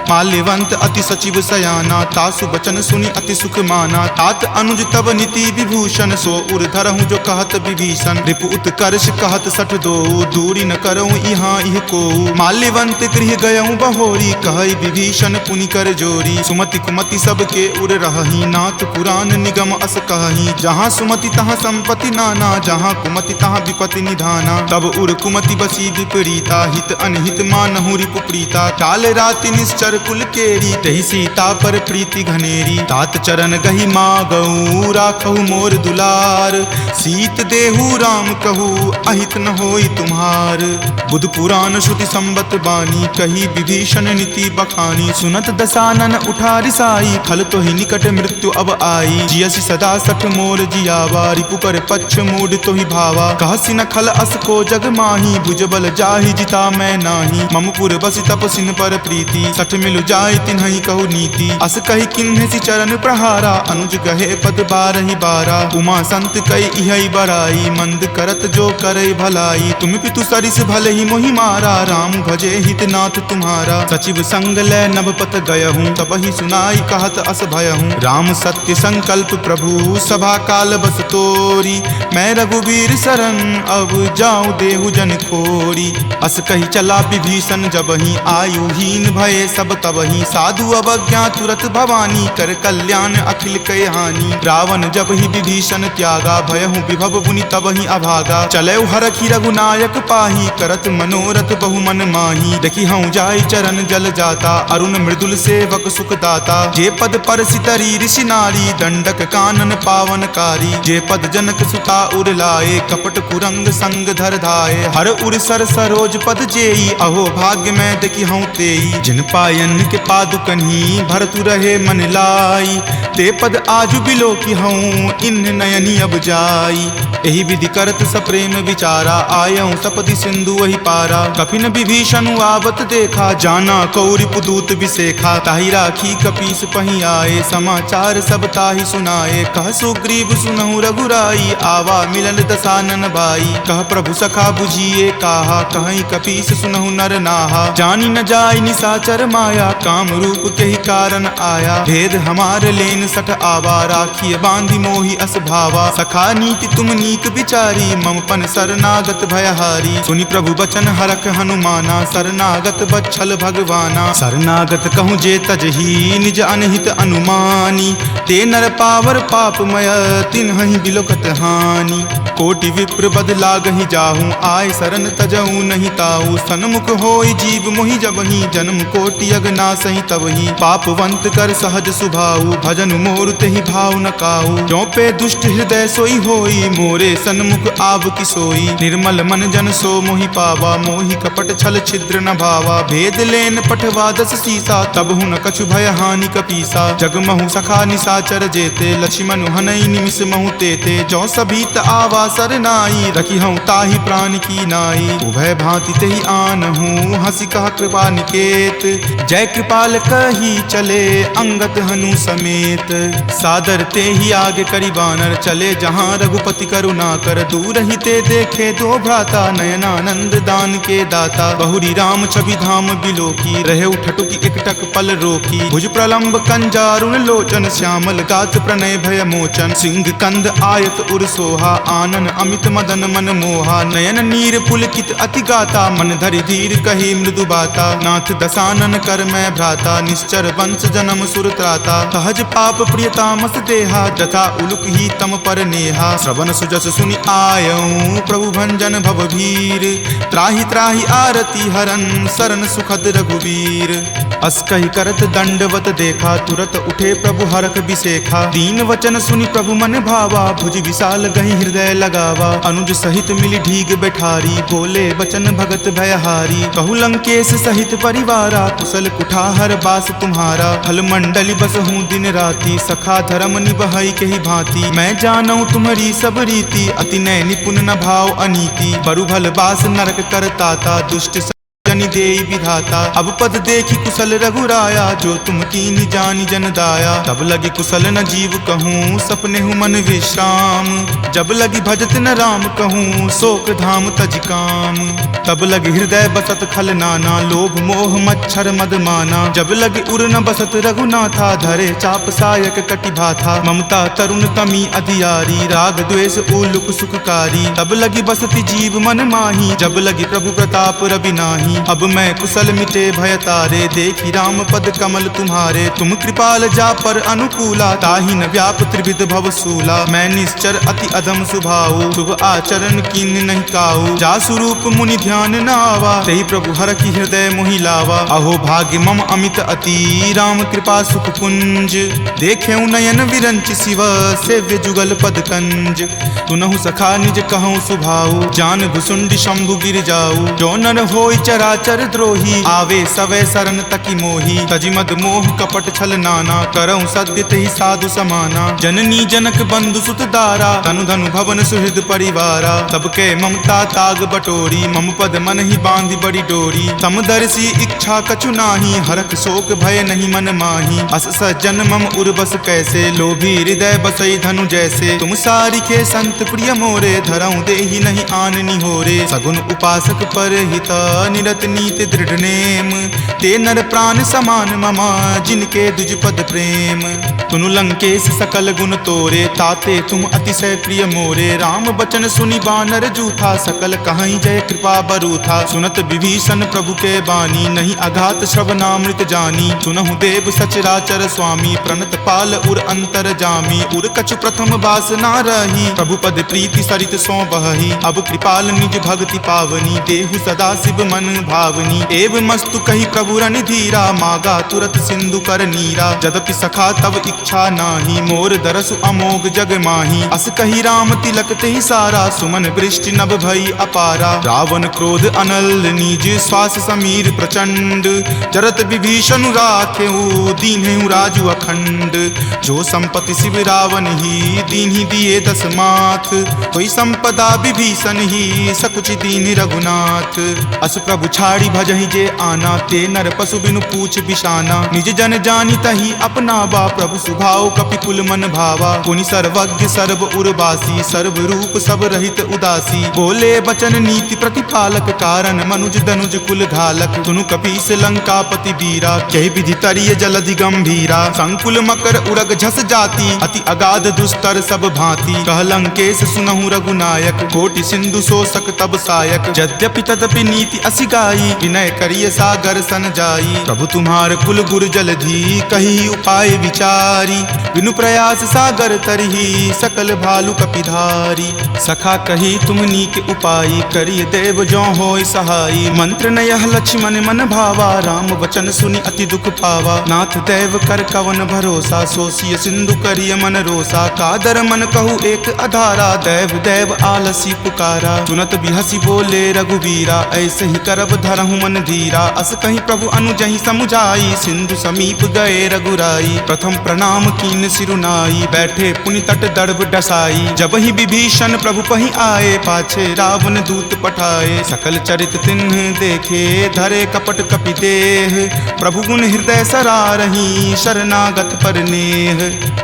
माल्यवंत अति सचिव सयाना, तासु बचन सुनि अति सुख माना। तात अनुज तब नीति विभूषण, सो उर धरहु जो कहत विभीषण। रिपु उत्कर्ष कहत सठ दो, दूरी न करऊं इहाँ इह को। माल्यवंत गृह गयऊं बहोरी, कहई विभीषण पुनि कर जोरी। सुमति कुमति सबके उर रहही, नाथ पुराण निगम अस कहही। जहाँ सुमति तहाँ संपत्ति नाना, जहाँ कुमति तहाँ विपत्ति निधाना। तब उर कुमति बसी विपरीता, हित अनहित मानहु रिपु प्रीता। काल राति निश्चर कुल केरी, तहि सीता पर प्रीति घनेरी। तात चरण गहि मागऊ, राखहु मोर दुलार। सीत देहु राम कहू, अहित न होई तुम्हार। बुध पुराण श्रुति संबत बानी, कही विभीषण नीति बखानी। सुनत दसानन उठा रिसाई, खल तो ही निकट मृत्यु अब आई। जियसि सदा सठ मोर जियावा, रिपु पर पक्ष मूड तो ही भावा। कहसि न खल अस को जग माही, भुजबल जाहि जिता मैं नाही। ममपुर बसि तपसिन पर प्रीति, सठ मिलु जाय तिन्हि कहु नीति। अस कहि किन्हि चरण प्रहारा, अनुज गहे पद बारहि बारा। उमा संत कई इहै बराई, मंद करत जो करई भलाई। तुम पितु सरिस भले ही मोहि मारा, राम भजे हित नाथ तुम्हारा। सचिव संग लै नभपत गयहूँ, तबहि सुनाई कहत अस भयहूँ। राम सत्य संकल्प प्रभु, सभा काल बस तोरी। मैं रघुवीर शरण, अब जाऊँ देहु जन खोरी। अस कही चला विभीषण जबहि, आयुहीन भये सब तबहि। साधु अवज्ञा तुरत भवानी, कर कल्याण अखिल कय हानि। रावण जब ही विभीषण त्यागा, भयहु विभव पुनि तबहि अभागा। चलऊ हरखि रघुनायक पाही, करत मनोरथ बहु मन माही। देखि हूँ जाय चरण जल जाता, अरुण मृदुल सेवक सुख दाता। जे पद पर सितरी ऋषि नारी, दंडक कानन पावनकारी। जे पद जनक सुता उर लाए, कपट कुरंग संग धर धाये। हर उर सर सरोज पद जेई, अहो भाग्य में देखि हूँ तेई। जिन पायन के पादुकन्ही, भरतु रहे मन लाई। ते पद आजु बिलो की हूँ, इन नयनी अब जाई। एहि विधि करत सप्रेम विचारा, आयऊँ सपदि सिंधु वही पारा। कपिन विभीषण आवत देखा, जाना कौरि पुदूत विशेखा। ताहि राखी कपीस पही आए, समाचार सब ताहि सुनाए। कह सुग्रीव सुनहु रघुराई, आवा मिलन दसानन भाई। कह प्रभु सखा बुझिए काहा, कहीं कपीस सुनहु नर नाहा। जानी न जाय निशाचर माया, काम रूप के ही कारण आया। भेद हमार लेन सठ आवा, राखिए बांधि मोहि अस भावा। सखा नीति तुम नीक विचारी, ममपन शरणागत भयहारी। सुनि प्रभु बचन हरख हनुमाना, शरणागत बच्छल भगवाना। शरणागत कहूँ जे तजही, निज अनहित अनुमानी। ते नर पावर पापमय, तिन्हि बिलोकत हानि। कोटि विप्र बद लागहि जाहूँ, आय शरण तजहूँ नहीं ताऊ। सन्मुख होई जीव मोहि जबहि, जन्म कोटि अगनासहि तबहि। पापवंत कर सहज सुभाऊ, भजन मोर तेहि भाव न काऊ। जो पे दुष्ट हृदय सोई होई, मोरे सन्मुख आव की सोई। निर्मल मन जन सो मोहि पावा, मोहि कपट छल छिद्र न भावा। भेद लेन पठवा दस सीसा, तब हूँ न कछु भय हानि कपीसा। जगमहु सखा निशाचर जेते, लक्ष्मण हनई निमिष महु तेते। जो सभीत आवा सरनाई, रखी हूँ ताहि प्राण की नाई। उभय भांति तेहि आनहूँ, हंसी कहा कृपा निकेत। जय कृपाल कही चले अंगद हनु समेत। सादर ते ही आगे करी बानर चले जहाँ रघुपति करुणा कर। दूर ही ते देखे दो भ्राता नयनानंद दान के दाता। बहुरी राम छवि धाम बिलोकी रहे उठटुकी एकटक पल रोकी। भुज प्रलंब कंजारुण लोचन श्यामल गात प्रणय भय मोचन। सिंह कंद आयत उर सोहा आनन अमित मदन मन मोहा। नयन नीर पुलकित अति गाता मन धरि धीर कही मृदु बाता। नाथ दसानन कर मैं भ्राता निश्चर वंश जन्म सुर त्राता। सहज पाप प्रियता मस देहा जथा उलुक ही तम पर नेहा। श्रवण सुजस सुनि आयऊं प्रभु भंजन भव भीर। त्राहि त्राहि आरती हरन सरन सुखद रघुवीर। अस कहि करत दंडवत देखा तुरत उठे प्रभु हरख बिसेखा। दीन वचन सुनि प्रभु मन भावा भुज विशाल गहि हृदय लगावा। अनुज सहित मिली ढीग बैठारी बोले बचन भगत भयहारी। कहु लंकेश सहित परिवारा कुशल कुठाहर बास तुम्हारा। फल मंडली बस हूँ दिन राति सखा धर्म निबहई के ही भांति। मैं जानऊ तुम्हारी सब रीति अति नय निपुण न भाव अनीति। बरु भल बास नरक करताता दुष्ट जनि देई विधाता। अब पद देखी कुशल रघुराया जो तुम कीन्ही जानी जन दाया। तब लगी कुशल न जीव कहूँ सपने हूँ मन विश्राम। जब लगी भजत न राम कहूँ शोक धाम तज काम। तब लगी हृदय बसत खल नाना लोभ मोह मच्छर मद माना। जब लगी उर न बसत रघुनाथा धरे चाप सायक कटि भाथा। ममता तरुण तमी अधियारी राग द्वेष उलुक सुखकारी। तब लगी बसती जीव मन माही जब लगी प्रभु प्रताप रवि नाही। अब मैं कुशल मिटे भय तारे देखी राम पद कमल तुम्हारे। तुम कृपाल जा पर अनुकूला ताहि न व्याप त्रिविध भव सूला। मैं निश्चर अति अधम सुभाऊ शुभ आचरण कीन नहीं काऊ। जा स्वरूप मुनि ध्यान न आवा तेहि प्रभु हर की हृदय मोहि लावा। अहो भाग्य मम अमित अति राम कृपा सुख पुंज। देखे नयन विरंच शिव सेव्य जुगल पद कंज। तुनहु सखा निज कहूँ सुभाऊ जान भुसुंडी शंभु गिर जाऊ। जो नर होई चराचर द्रोही आवे सवै सरन तकी मोही। तजि मद मोह कपट छल नाना करऊं सद्य तेहि साधु समाना। जननी जनक बंधु सुत दारा तनु धनु भवन सुहृद परिवारा। तब के ममता ताग बटोरी मम पद मन ही बांधी बड़ी डोरी। समदर्शी इच्छा कछु नाही हरख शोक भय नहीं मन माही। अस सज्जन मम उर्बस कैसे लोभी हृदय बसई धनु जैसे। तुम सारिखे संत प्रिय मोरे धरऊं देहि नहीं आननी होरे। सगुन उपासक पर हित निरत नीति दृढ़ नेम। ते नर प्राण समान ममा जिनके दुज पद प्रेम। तुनु लंकेश सकल गुण तोरे ताते तुम अतिशय प्रिय मोरे। राम बचन सुनि बानर जूथा सकल कहीं जय कृपा बरूथा। सुनत विभीषण प्रभु के बानी नहीं अघात श्रवणामृत जानी। सुनहु देव सचराचर स्वामी प्रणत पाल उर अंतर जामी। उर कछु प्रथम बास ना रही प्रभु पद प्रीति सरित सो बहही। अब कृपाल निज भक्ति पावनी देहु सदा शिव मन भावनी। एव मस्तु कही प्रभु रन धीरा मागा तुरत सिंधु कर नीरा। यद्यपि सखा तब इच्छा नाही मोर दरसु अमोघ जग माही। अस कही राम तिलक तेहि सारा सुमन वृष्टि नभ भई अपारा। रावण क्रोध अनल निज श्वास समीर प्रचंड। जरत विभीषण राखेऊ दीन्हु राजु अखंड। जो संपत्ति शिव रावण ही दीन्हि दिए दस माथ। कोई संपदा विभीषण ही सकुच दीन्हि रघुनाथ। अस प्रभु छाड़ी भजहि जे आना ते नर पशु बिनु पूछ बिशाना। निज जन जानी तही अपनावा प्रभु सुभाव कपिकुल मन भावा। पुनि सर्वज्ञ सर्व उर्वासी सर्व रूप सब रहित उदासी। बोले बचन नीति प्रतिपालक कारण मनुज दनुज कुल घालक। सुनु कपीस लंकापति वीरा कहि विधि तरिय जलधि गंभीरा। संकुल मकर उरग झस जाति अति अगाध दुस्तर सब भांति। कह लंकेश सुनहु रघुनायक कोटि सिंधु शोषक तब सायक। यद्यपि तदपि नीति असि गाई विनय करिय सागर सन जाई। प्रभु तुम्हार कुल गुर जलधि कही उपाय विचारी। बिनु प्रयास सागर तरही सकल भालु कपिधारी। सखा कही तुम नीक उपाय करिय देव जो होय सहाई। मंत्र नयह लक्ष्मण मन भावा राम वचन सुनि अति दुख पावा। नाथ देव कर कवन भरोसा सोसिय सिंधु करिय मन रोसा। कादर मन कहु एक अधारा देव देव आलसी पुकारा। सुनत बिहसी बोले रघुवीरा ऐसे ही करब धरहु मन धीरा। अस कहीं प्रभु अनुजहि समुझाई, सिंधु समीप गए रघुराई। प्रथम प्रणाम कीन सिरुनाई, बैठे पुनि तट दर्भ डसाई। जब ही विभीषण प्रभु पहि आए, पाछे रावण दूत पठाए। सकल चरित तिन्ह देखे, धरे कपट कपि देह। प्रभु गुण हृदय सरारही, शरणागत पर नेह।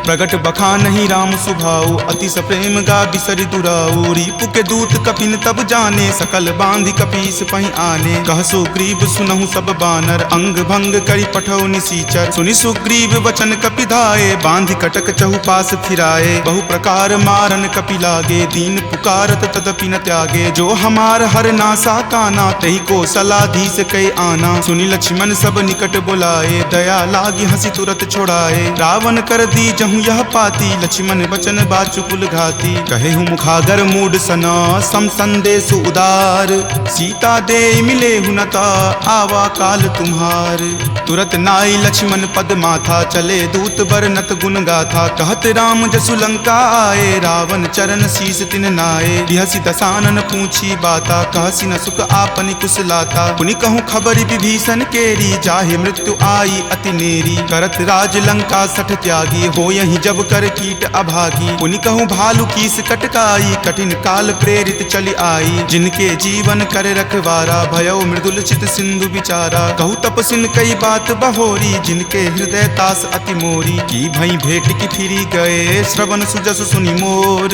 प्रगट बखानहि राम सुभाऊ, अति सप्रेम गा बिसरि दुराऊ। रिपु के दूत कपिन तब जाने, सकल बांधि कपीस पहि आने। कह सुग्रीव सुनहु सब बानर, अंग भंग करि पठौ निसीचर। सुनि सुग्रीव वचन कपि धाये, बांधि कटक चहुपास फिराए। बहु प्रकार मारन कपि लागे, दीन पुकारत तदपि न त्यागे। जो हमार हर नासा काना, तहि को सलाधीस कई आना। सुनि लक्ष्मण सब निकट बुलाए, दया लागी हंसी तुरत छोड़ाए। रावण कर दी जहु यह पाती, लक्ष्मण बचन बाचुकुल घाती। कहे हूँ मुखागर मूड सना, सम संदेश उदार। सीता दे मिले हुनता, आवा काल तुम्हार। तुरत नाई लक्ष्मण पद माथा, चले दूत बरनत गुण गाथा। कहत राम जसु लंका आए, रावण चरण शीस तिन नाये। बिहसी दसानन पूछी बाता, कहसी न सुख आपनि कुशलाता। पुनि कहूँ खबरि विभीषण केरी, जाहे मृत्यु आई अति नेरी। करत राज लंका सठ त्यागी, हो यही जब कर कीट अभागी। पुनि कहूँ भालू कीस कटकाई, कठिन काल प्रेरित चली आई। जिनके जीवन कर रखवारा, भयउ मृदुल चित सिंधु विचारा। कहूँ तपसिन कई बात बहोरी, जिनके हृदय तास अति मोरी। की भई भेट की फिरी गए, श्रवण सुजस सुनि मोर।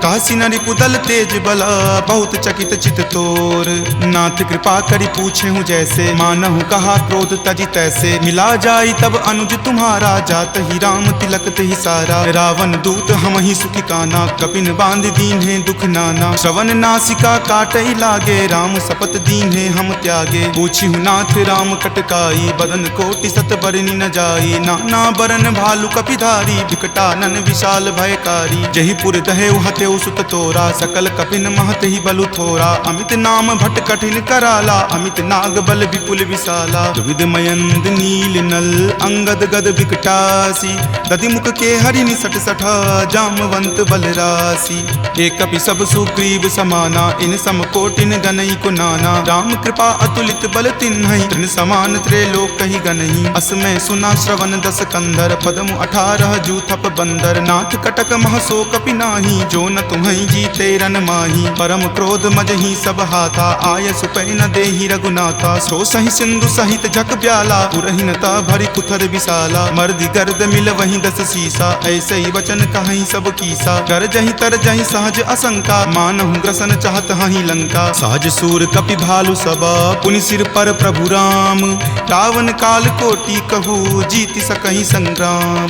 कहसी न रिपुदल तेज बला, बहुत चकित चित तोर। नाथ कृपा करि पूछे हूँ जैसे, मानहु कहा क्रोध तजी तैसे। मिला जाई तब अनुज तुम्हारा, जात ही राम तिलक ही सारा। रावण दूत हम ही सुखी काना, कपिन बांध दीन है दुख नाना। श्रवण नासिका काटई लागे, राम शपथ दीन है हम त्यागे। पूछी हूँ नाथ राम कटकाई, बदन कोटि सत बरनी न जाई। नाना बरन भालू कपिधारी, विकटानन विशाल भयकारी। जही पुर दहेउ हतेउ सुत तोरा, सकल कपिन महत ही बलु थोरा। अमित नाम भट कठिन कराला, अमित नाग बल विपुल विशाला। द्विविध मयंद नील नल, अंगद गद विकटासी। दधि मुख के हरि निसट सठा, जामवंत बलरासी। एक कपि सब सुग्रीव समाना, इन सम कोटिन गनई को नाना। राम कृपा अतुलित बल तिन्हई, तृण समान त्रैलोक कहि गनहि। असमय सुना श्रवण दस कंधर, पदमु 18 जूथप बंदर। नाथ कटक महसो कपि नाही, जो न तुम्हई जीते रन माही। परम क्रोध मजहि सब हाथा, आय सुपै न देहि रघुनाथा। सो सहि सिंधु सहित जग ब्याला, पुरहिनता भरि कुथर विशाला। मर्दि गर्द मिल वही 10 सीसा, ऐसे ही वचन कहीं सब कीसा। कर जही तर जही सहज असंका, मानहु ग्रसन चाहत हहि लंका। सहज सूर कपि भालु सबा, पुनि सिर पर प्रभु राम। रावण काल कोटि कहू, जीति सकहि संग्राम।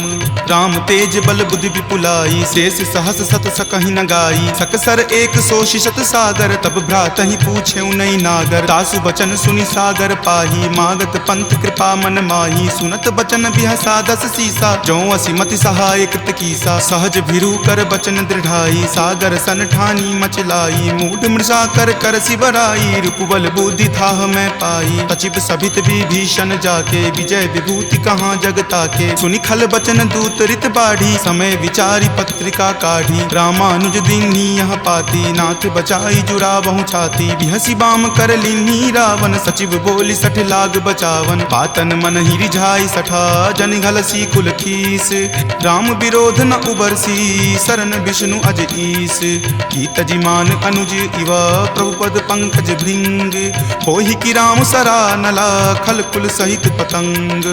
राम तेज बल बुद्धि विपुलाई, शेष सहस सत सकहि न गाई। सकसर 100 सागर, तब भ्रातहि पूछे नई नागर। तासु बचन सुनि सागर पाही, मागत पंथ कृपा मन माही। सुनत बचन बिहसा 10 सीसा, जो असिमति सहाय कृत कीसा। सहज भिरू कर बचन दृढ़ाई, सागर सन ठानी मचलाई। मूढ़ मृषा कर कर सिबराई, रिपुबल बुद्धि थाह मैं पाई। सचिव सभित विभीषण जाके, विजय विभूति कहाँ जगता के। सुनि खल बचन दूत रित बाढ़ी, समय विचारी पत्रिका काढ़ी। रामानुज दीन्ही यह पाती, नाथ बचाई जुरावहु छाती। बिहसी बाम कर लीन्ही रावण, सचिव बोली सठ लाग बचावन। पातन मन ही रिझाई सठा, जन घलसी कुल खीस। राम विरोध न उबरसी, शरण विष्णु अज ईस। की तजिमान अनुज इवा, प्रभु पद पंकज भृंग। होहि की राम सरा नला, खल कुल सहित पतंग।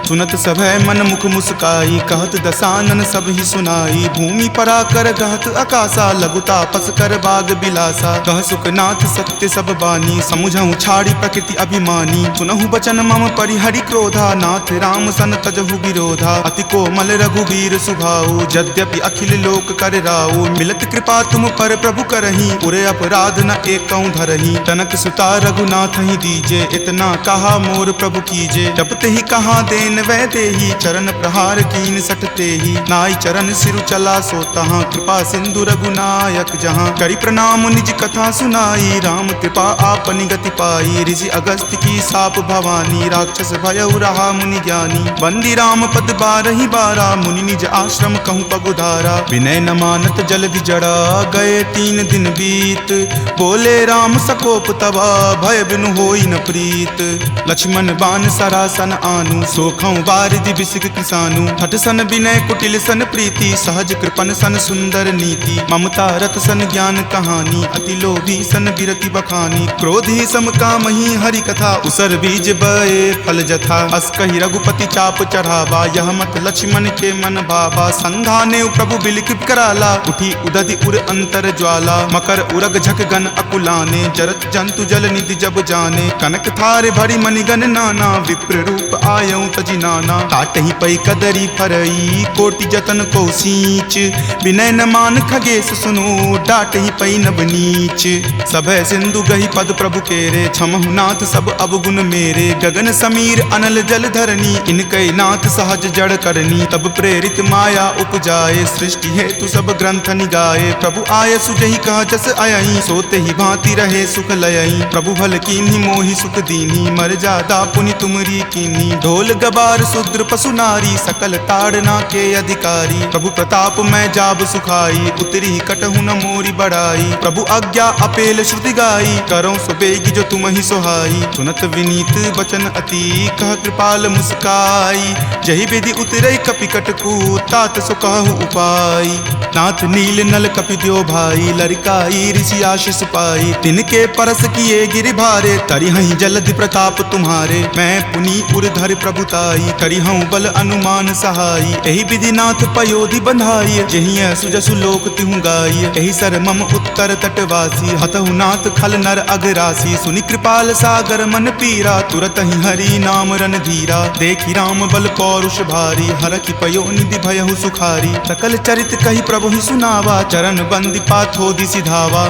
सुनत सभय मन मुख मुस्काई, कहत दसानन सब ही सुनाई। भूमि परा कर गहत आकाशा, लघु तापस कर बाग बिलासा। कह सुखनाथ सत्य सब बानी, समुझहु छाड़ी प्रकृति अभिमानी। सुनहु बचन मम परिहरि क्रोधा, नाथ राम सन तजहु विरोधा। अति कोमल रघुवीर सुभाऊ, यद्यपि अखिल लोक कर राऊ। मिलत कृपा तुम पर प्रभु करही, पुरे अपराध न एकौ धरही। तनक सुता रघुनाथ ही दीजे, इतना कहा मोर प्रभु कीजे। जब ते ही कहा देन वै देही, चरण प्रहार कीन सटते ही। नाई चरण सिरु चला सो तहाँ, कृपा सिंधु रघुनायक जहाँ। करि प्रणाम निज कथा सुनाई, राम कृपा आपनि गति पाई। ऋषि अगस्त्य की साप भवानी, राक्षस भयउ रहा मुनि ज्ञानी। बंदी राम पद 12 बारा, मुनि निज आश्रम कहूँ पगुधारा। विनय न मानत जल्दि जड़ा, गए 3 दिन बीत। बोले राम सकोप तबा, भय बिनु होई न प्रीत। लक्ष्मण बान सरासन आनु, सोखौ बारिधि बिसिक किसानु। हठ सन विनय कुटिल सन प्रीति, सहज कृपन सन सुंदर नीति। ममता रत सन ज्ञान कहानी, अति लोभी सन बिरति बखानी। क्रोधी सम कामहि हरि कथा, उसर बीज बए फल जथा। अस कहि रघुपति चाप चढ़ावा, यह मत लक्ष्मण के मन भावा। संधाने प्रभु बिलकिप कराला, उठी उदधि उर अंतर ज्वाला। मकर उरग झक गन अकुलाने, जरत जंतु जल निधि जब जाने। कनक थार भरी मणिगन नाना, विप्र रूप आयऊ तजि नाना। काटहि पै कदरी फरई, कोटि जतन को सींच। विनय न मान खगेश सुनो, डाटहि पै नब नीच। सभय सिंधु गहि पद प्रभु केरे, क्षमहु नाथ सब अवगुण मेरे। गगन समीर अनल जल धरनी, इनकै नाथ सहज जड़ करनी। तब प्रेरित माया उपजाए, सृष्टि हेतु सब ग्रंथ निगाए। प्रभु आय सुजहि कह जस अयहि, सोते ही भांति रहे सुख लयहि। प्रभु भल कीन्ही मोहि सुख दीन्ही, मर जादा पुनि तुमरी कीन्ही। ढोल गबार शूद्र पशु नारी, सकल ताड़ना के अधिकारी। प्रभु प्रताप मैं जाब सुखाई, उतरी कटहु न मोरी बढ़ाई। प्रभु आज्ञा अपेल श्रुति गाई, करौ सुबेगी जो तुम ही सोहाई। सुनत विनीत बचन अति, कह कृपाल मुस्काई। जहि विधि उतरई कपि कटकू, तात सो कहु उपाय। नाथ नील नल कपि द्यो भाई, लरिकाई ऋषि आशीष पाई। तिनके परस किए गिरि भारे, तरिहहि जलधि प्रताप तुम्हारे। मैं पुनि उर धरि प्रभुताई, करिहऊँ बल अनुमान सहाई। एहि विधि नाथ पयोधि बंधाई, जेहिं सुजसु लोक तिहु गाई। एहि सर मम उत्तर तटवासी, हतहु नाथ खल नर अगरासी। सुनि कृपाल सागर मन पीरा, तुरत ही हरि नाम रन धीरा। देखि राम बल पौरुष भारी, हरखि पयो निधि भयहु सुखारी। सकल चरित कहि प्रभु ही सुनावा, चरण बंदी पाथोधि सिधावा।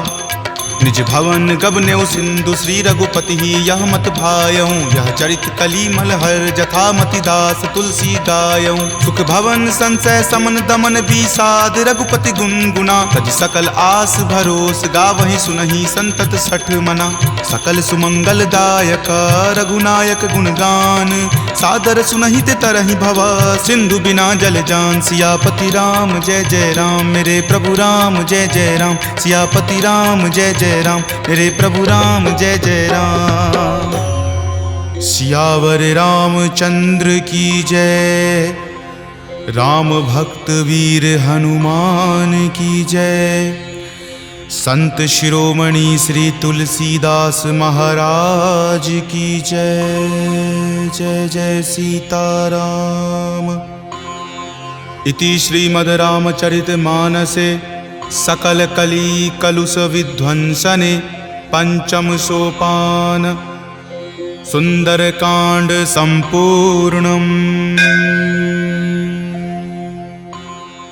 निज भवन गबनेउ सिंधु, श्री रघुपति ही यह मत भायऊँ। यह चरित कली मलहर, जथा मति दास तुलसी गायऊँ। सुख भवन संशय समन दमन विषाद, रघुपति गुनगुना। तज सकल आस भरोस, गावहि सुनहि संतत सठ मना। सकल सुमंगल दायक, रघुनायक गुणगान। सादर सुनहि ते तरहि भव, सिंधु बिना जल जान। सियापति राम जय जय राम, मेरे प्रभु राम जय जय राम। सियापति राम जय जय राम, मेरे प्रभु राम जय जय राम। सियावर रामचंद्र की जय, राम भक्त वीर हनुमान की जय। संत शिरोमणि श्री तुलसीदास महाराज की जय। जय जय सीताराम। इति श्रीमद् रामचरित मानसे सकल कली कलुष विध्वंसने पंचम सोपान सुंदर कांड संपूर्णम्।